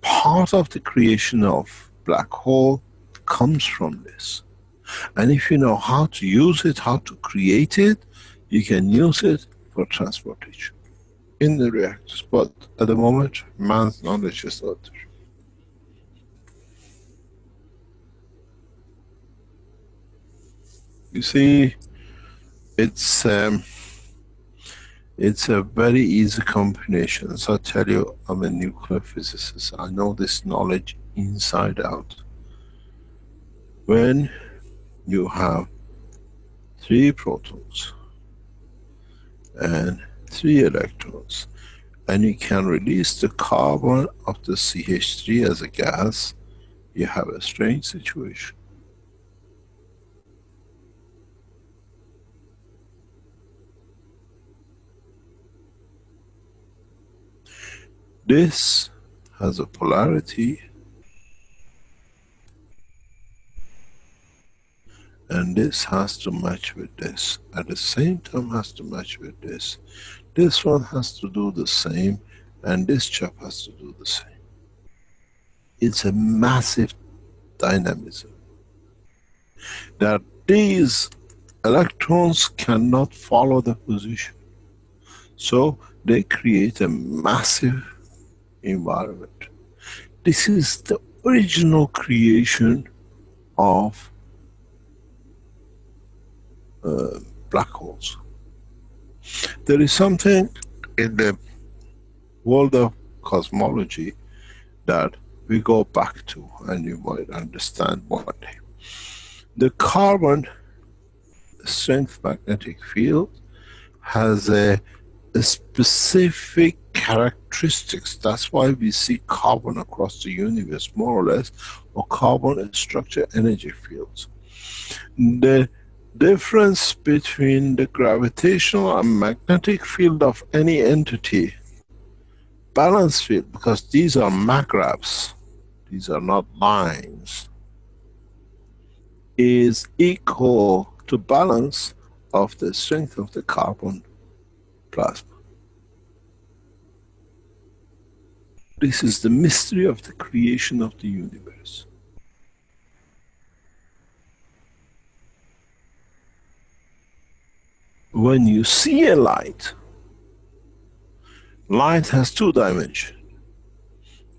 Part of the creation of black hole comes from this. And if you know how to use it, how to create it, you can use it for transportation in the reactors. But at the moment, man's knowledge is not there. You see, it's a very easy combination. So I tell you, I'm a nuclear physicist. I know this knowledge inside out. When you have 3 protons and 3 electrons, and you can release the carbon of the CH3 as a gas, you have a strange situation. This has a polarity, and this has to match with this. At the same time has to match with this. This one has to do the same, and this chap has to do the same. It's a massive dynamism. That these electrons cannot follow the position. So they create a massive environment. This is the original creation of black holes. There is something in the world of cosmology that we go back to, and you might understand one day. The carbon strength magnetic field has a specific characteristics. That's why we see carbon across the universe, more or less, or carbon structure energy fields. The difference between the gravitational and magnetic field of any entity, balance field, because these are magraphs, these are not lines, is equal to balance of the strength of the carbon plasma. This is the mystery of the creation of the universe. When you see a light, light has 2 dimensions.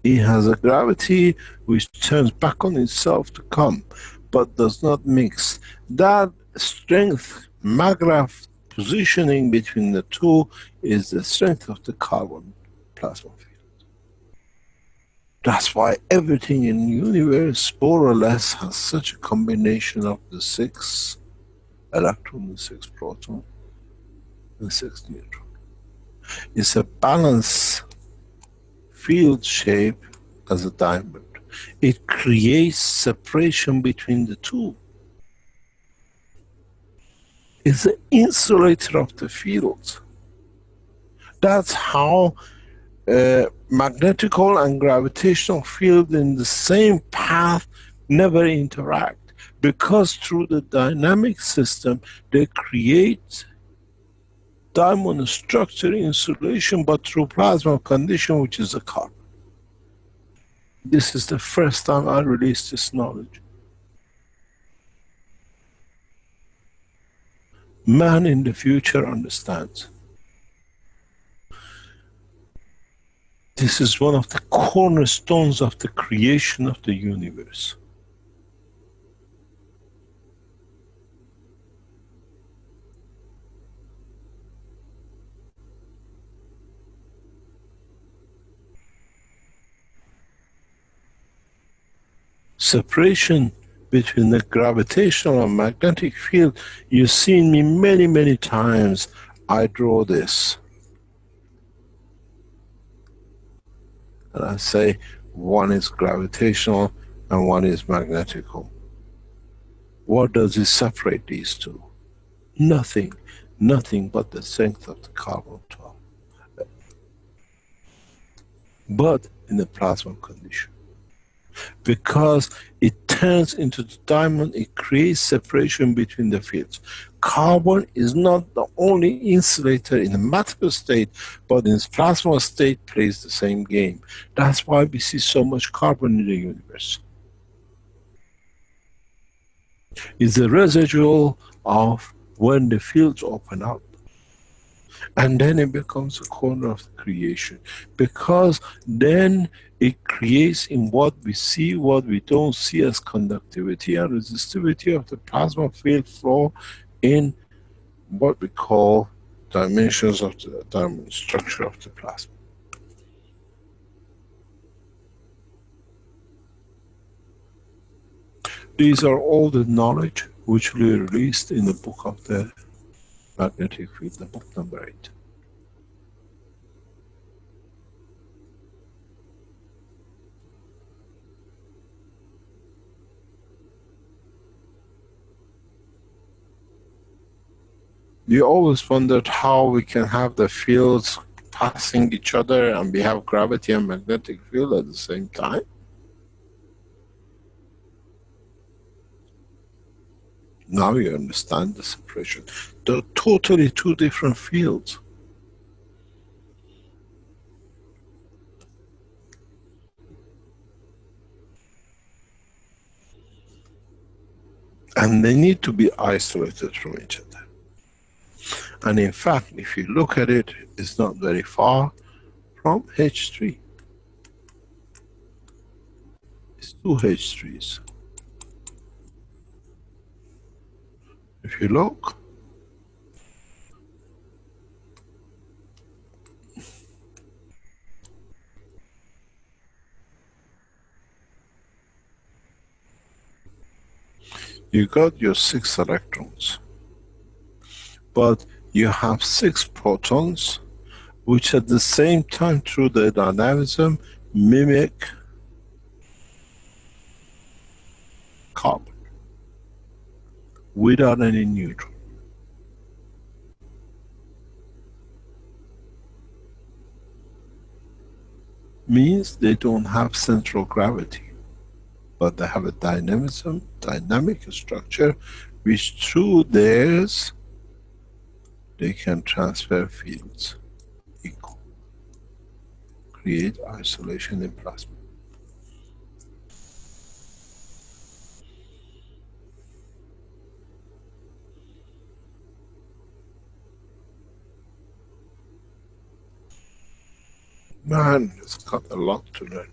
It has a gravity which turns back on itself to come, but does not mix. That strength, magraph positioning between the 2 is the strength of the carbon plasma field. That's why everything in the universe, more or less, has such a combination of the 6 electron, the 6 proton, and 6 neutron. It's a balanced field shape as a diamond. It creates separation between the 2. It's the insulator of the field. That's how magnetical and gravitational field in the same path never interact. because through the dynamic system, they create diamond structure insulation, but through plasma condition, which is the carbon. This is the first time I released this knowledge. Man in the future understands. This is one of the cornerstones of the creation of the universe. Separation between the gravitational and magnetic field, you've seen me many, many times. I draw this. And I say one is gravitational and one is magnetical. What does it separate these two? Nothing. Nothing but the strength of the carbon 12. But in the plasma condition. Because it turns into the diamond, it creates separation between the fields. Carbon is not the only insulator in the material state, but in its plasma state plays the same game. That's why we see so much carbon in the universe. It's a residual of when the fields open up. And then it becomes a corner of the creation. Because then it creates in what we see, what we don't see as conductivity and resistivity of the plasma field flow in what we call dimensions of the diamond structure of the plasma. These are all the knowledge which we released in the book of the magnetic field, the book number 8. We always wondered how we can have the fields passing each other and we have gravity and magnetic field at the same time. Now you understand the separation. They're totally two different fields. And they need to be isolated from each other. And in fact, if you look at it, it's not very far from H3. It's two H3s. If you look, you got your 6 electrons, but you have 6 protons, which at the same time through the dynamism mimic carbon without any neutron. Means they don't have central gravity, but they have a dynamic structure, which through theirs they can transfer fields equal, create isolation in plasma. Man, it's got a lot to learn.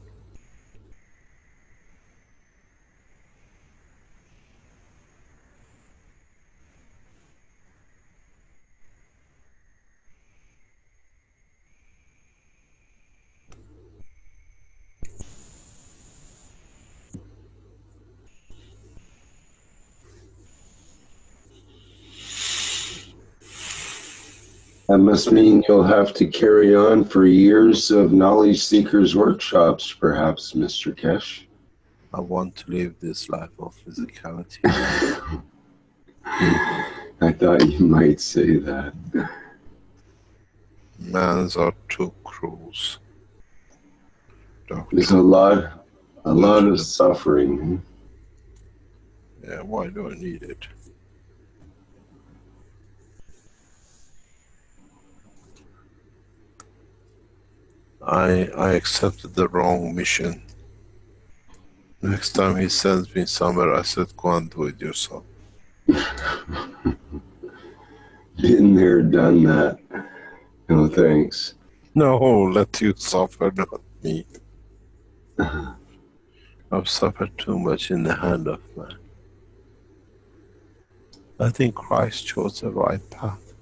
That must mean you'll have to carry on for years of knowledge seekers workshops, perhaps, Mr. Keshe. I want to live this life of physicality. I thought you might say that. Mans are too cruel. There's a lot of suffering. Yeah, why do I need it? I accepted the wrong mission. Next time he sends me somewhere, I said, go and do it yourself. Been there, done that. No thanks. No, let you suffer, not me. I've suffered too much in the hand of man. I think Christ chose the right path.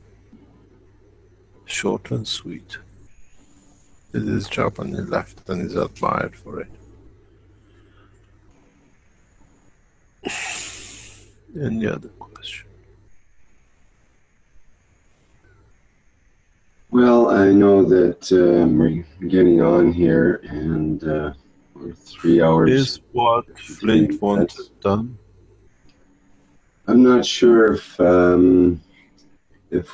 Short and sweet. Did his job and he left and is admired for it. Any other question? Well, I know that we're getting on here, and we're 3 hours. Is what Flint wanted done? I'm not sure if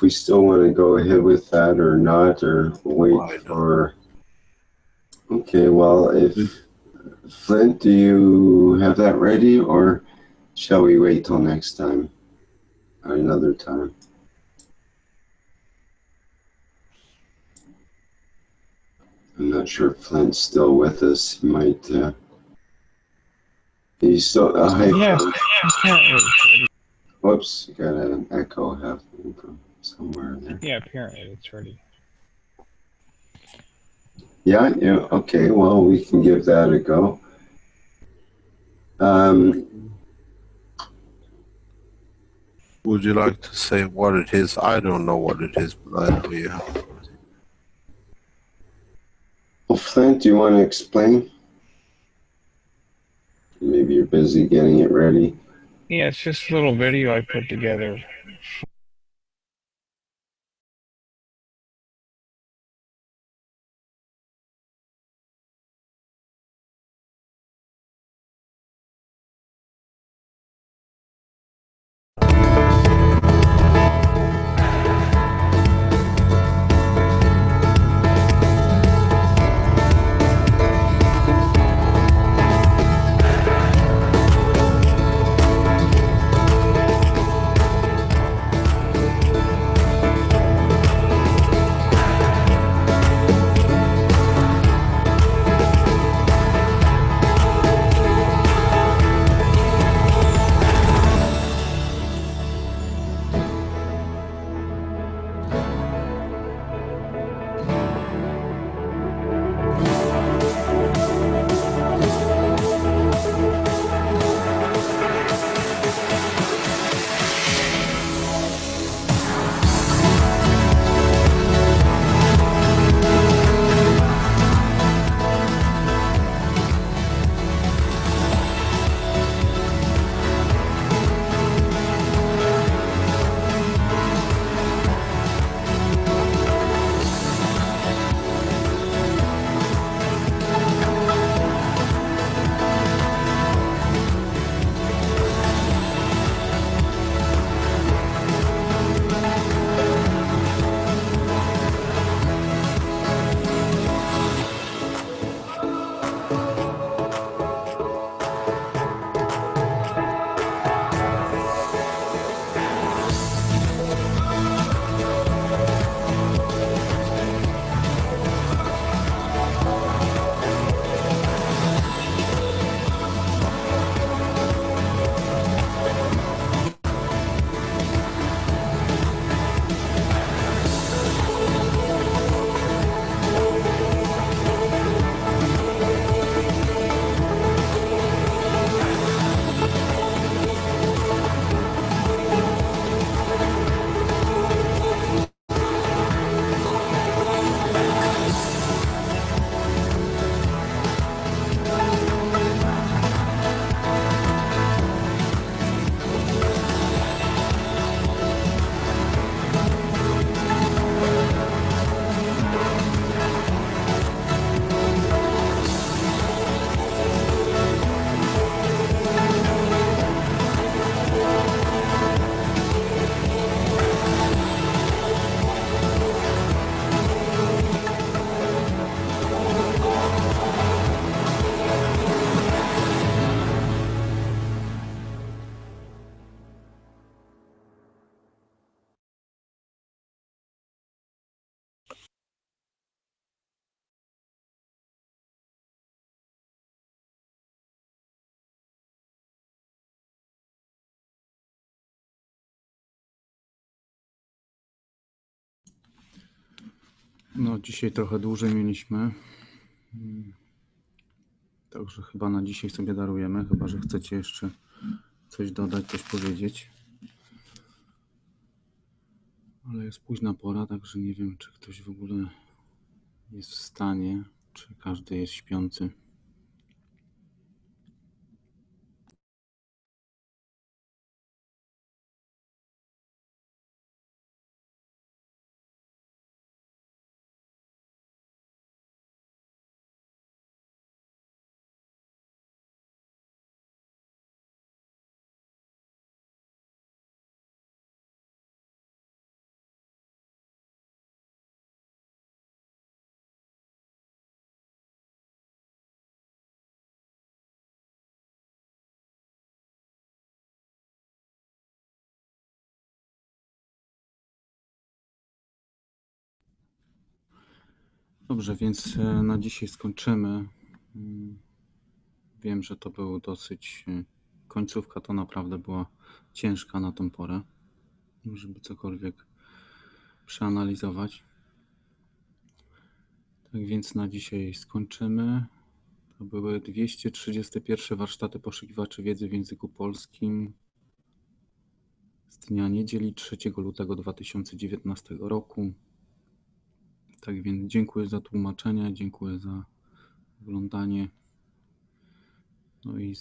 we still want to go ahead with that or not, or wait for. Okay, well, if Flint, do you have that ready, or shall we wait till next time, or another time? I'm not sure if Flint's still with us. He might. He's still. Yeah. Whoops! You got an echo happening from somewhere there. Yeah, apparently it's ready. Yeah. Okay. Well, we can give that a go. Would you like to say what it is? I don't know what it is, but I know you have. Well, Flint, do you want to explain? Maybe you're busy getting it ready. Yeah, it's just a little video I put together. No, dzisiaj trochę dłużej mieliśmy. Także chyba na dzisiaj sobie darujemy, chyba że chcecie jeszcze coś dodać, coś powiedzieć. Ale jest późna pora, także nie wiem, czy ktoś w ogóle jest w stanie, czy każdy jest śpiący. Dobrze, więc na dzisiaj skończymy. Wiem, że to był dosyć... Końcówka to naprawdę była ciężka na tą porę, żeby cokolwiek przeanalizować. Tak więc na dzisiaj skończymy. To były 231 warsztaty poszukiwaczy wiedzy w języku polskim z dnia niedzieli 3 lutego 2019 roku. Tak więc dziękuję za tłumaczenie, dziękuję za oglądanie, no i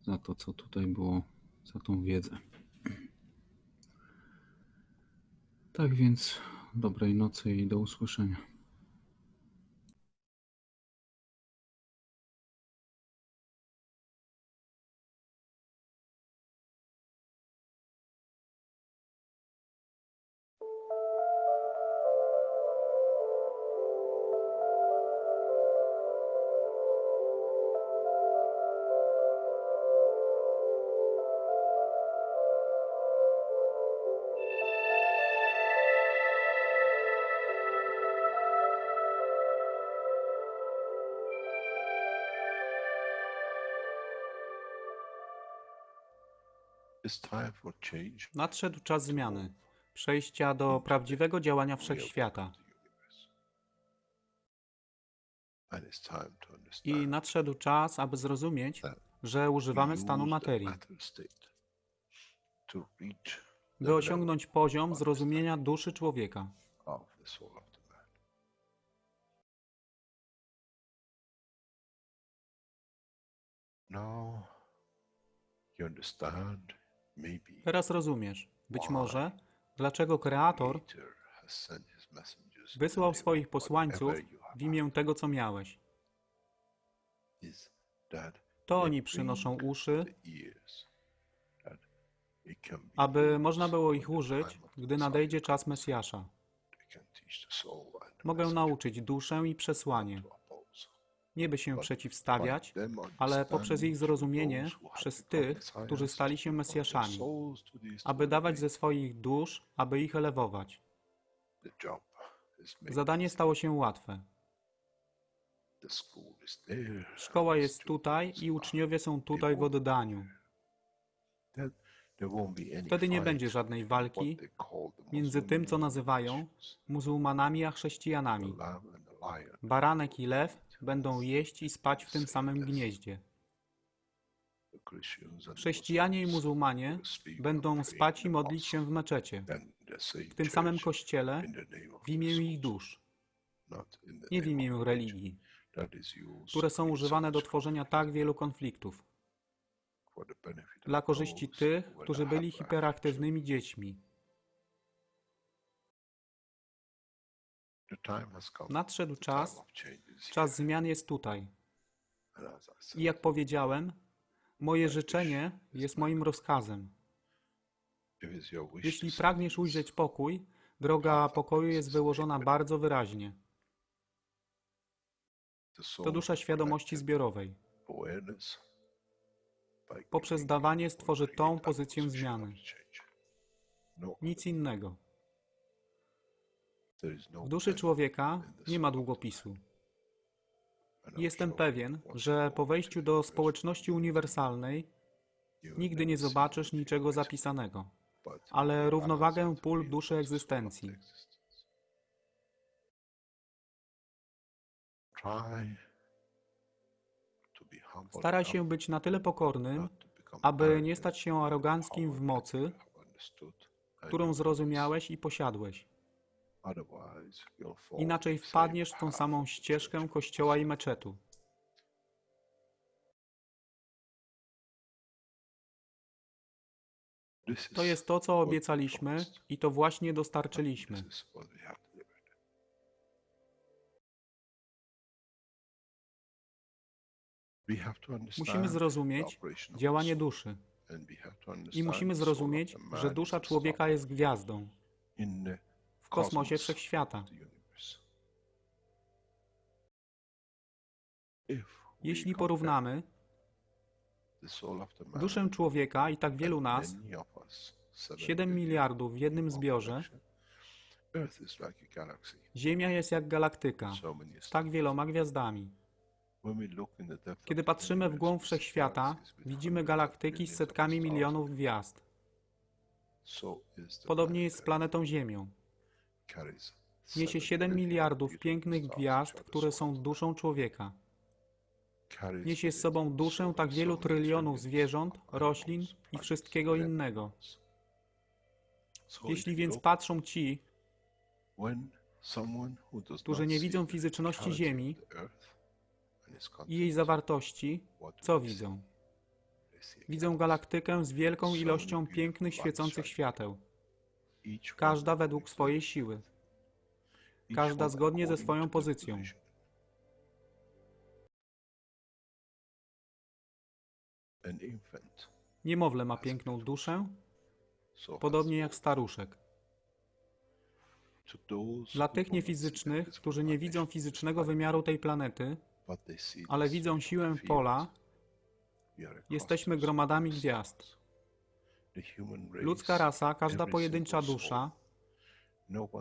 za to, co tutaj było, za tą wiedzę. Tak więc dobrej nocy i do usłyszenia. Nadszedł czas zmiany, przejścia do prawdziwego działania wszechświata. I nadszedł czas, aby zrozumieć, że używamy stanu materii, by osiągnąć poziom zrozumienia duszy człowieka. Teraz rozumiesz, być może, dlaczego Kreator wysłał swoich posłańców w imię tego, co miałeś. To oni przynoszą uszy, aby można było ich użyć, gdy nadejdzie czas Mesjasza. Mogę nauczyć duszę i przesłanie. Nie by się przeciwstawiać, ale poprzez ich zrozumienie, przez tych, którzy stali się Mesjaszami, aby dawać ze swoich dusz, aby ich elewować. Zadanie stało się łatwe. Szkoła jest tutaj i uczniowie są tutaj w oddaniu. Wtedy nie będzie żadnej walki między tym, co nazywają muzułmanami, a chrześcijanami. Baranek i lew będą jeść i spać w tym samym gnieździe. Chrześcijanie i muzułmanie będą spać i modlić się w meczecie, w tym samym kościele, w imię ich dusz, nie w imię religii, które są używane do tworzenia tak wielu konfliktów, dla korzyści tych, którzy byli hiperaktywnymi dziećmi. Nadszedł czas, czas zmian jest tutaj. I jak powiedziałem, moje życzenie jest moim rozkazem. Jeśli pragniesz ujrzeć pokój, droga pokoju jest wyłożona bardzo wyraźnie. To dusza świadomości zbiorowej. Poprzez dawanie stworzy tą pozycję zmiany. Nic innego. W duszy człowieka nie ma długopisu. Jestem pewien, że po wejściu do społeczności uniwersalnej nigdy nie zobaczysz niczego zapisanego, ale równowagę pól duszy egzystencji. Staraj się być na tyle pokornym, aby nie stać się aroganckim w mocy, którą zrozumiałeś i posiadłeś. Inaczej wpadniesz w tą samą ścieżkę kościoła i meczetu. To jest to, co obiecaliśmy i to właśnie dostarczyliśmy. Musimy zrozumieć działanie duszy i musimy zrozumieć, że dusza człowieka jest gwiazdą w kosmosie wszechświata. Jeśli porównamy duszę człowieka i tak wielu nas, 7 miliardów w jednym zbiorze, Ziemia jest jak galaktyka z tak wieloma gwiazdami. Kiedy patrzymy w głąb wszechświata, widzimy galaktyki z setkami milionów gwiazd. Podobnie jest z planetą Ziemią. Niesie 7 miliardów pięknych gwiazd, które są duszą człowieka. Niesie z sobą duszę tak wielu trylionów zwierząt, roślin i wszystkiego innego. Jeśli więc patrzą ci, którzy nie widzą fizyczności Ziemi i jej zawartości, co widzą? Widzą galaktykę z wielką ilością pięknych, świecących świateł. Każda według swojej siły. Każda zgodnie ze swoją pozycją. Niemowlę ma piękną duszę, podobnie jak staruszek. Dla tych niefizycznych, którzy nie widzą fizycznego wymiaru tej planety, ale widzą siłę pola, jesteśmy gromadami gwiazd. Ludzka rasa, każda pojedyncza dusza,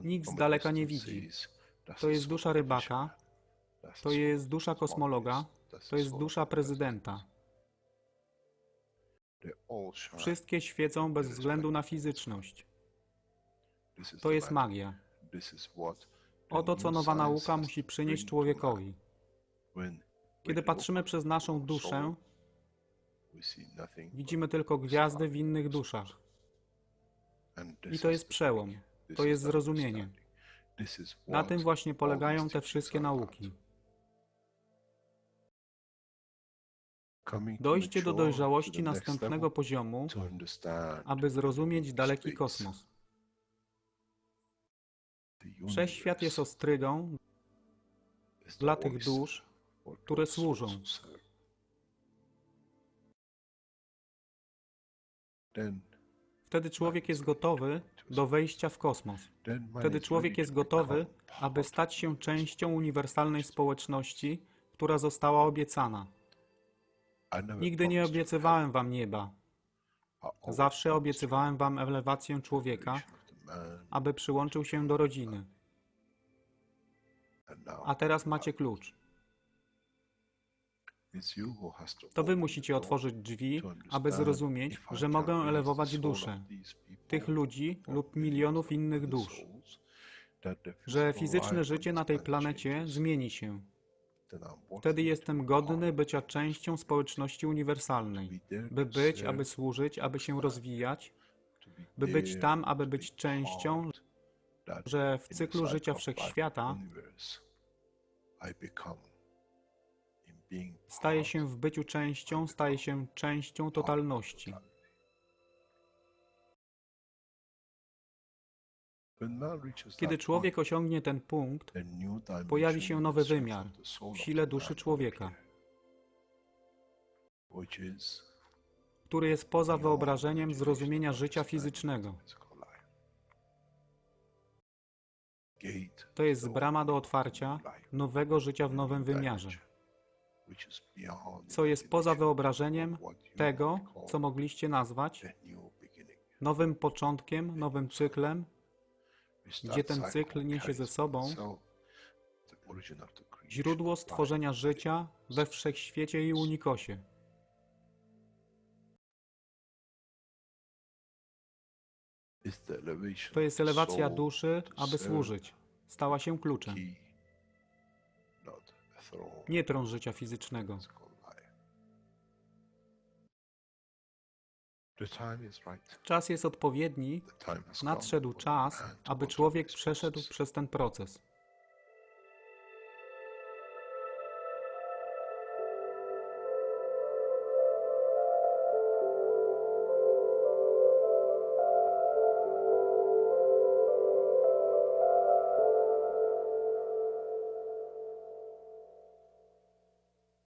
nikt z daleka nie widzi. To jest dusza rybaka, to jest dusza kosmologa, to jest dusza prezydenta. Wszystkie świecą bez względu na fizyczność. To jest magia. Oto, co nowa nauka musi przynieść człowiekowi. Kiedy patrzymy przez naszą duszę, widzimy tylko gwiazdy w innych duszach. I to jest przełom. To jest zrozumienie. Na tym właśnie polegają te wszystkie nauki. Dojście do dojrzałości następnego poziomu, aby zrozumieć daleki kosmos. Wszechświat jest ostrygą dla tych dusz, które służą. Wtedy człowiek jest gotowy do wejścia w kosmos. Wtedy człowiek jest gotowy, aby stać się częścią uniwersalnej społeczności, która została obiecana. Nigdy nie obiecywałem wam nieba. Zawsze obiecywałem wam elewację człowieka, aby przyłączył się do rodziny. A teraz macie klucz. To wy musicie otworzyć drzwi, aby zrozumieć, że mogę elewować duszę tych ludzi lub milionów innych dusz, że fizyczne życie na tej planecie zmieni się. Wtedy jestem godny bycia częścią społeczności uniwersalnej, by być, aby służyć, aby się rozwijać, by być tam, aby być częścią, że w cyklu życia wszechświata staje się w byciu częścią, staje się częścią totalności. Kiedy człowiek osiągnie ten punkt, pojawi się nowy wymiar w sile duszy człowieka, który jest poza wyobrażeniem zrozumienia życia fizycznego. To jest brama do otwarcia nowego życia w nowym wymiarze, co jest poza wyobrażeniem tego, co mogliście nazwać nowym początkiem, nowym cyklem, gdzie ten cykl niesie ze sobą źródło stworzenia życia we wszechświecie i unikosie. To jest elewacja duszy, aby służyć. Stała się kluczem. nie tron życia fizycznego. Czas jest odpowiedni, nadszedł czas, aby człowiek przeszedł przez ten proces.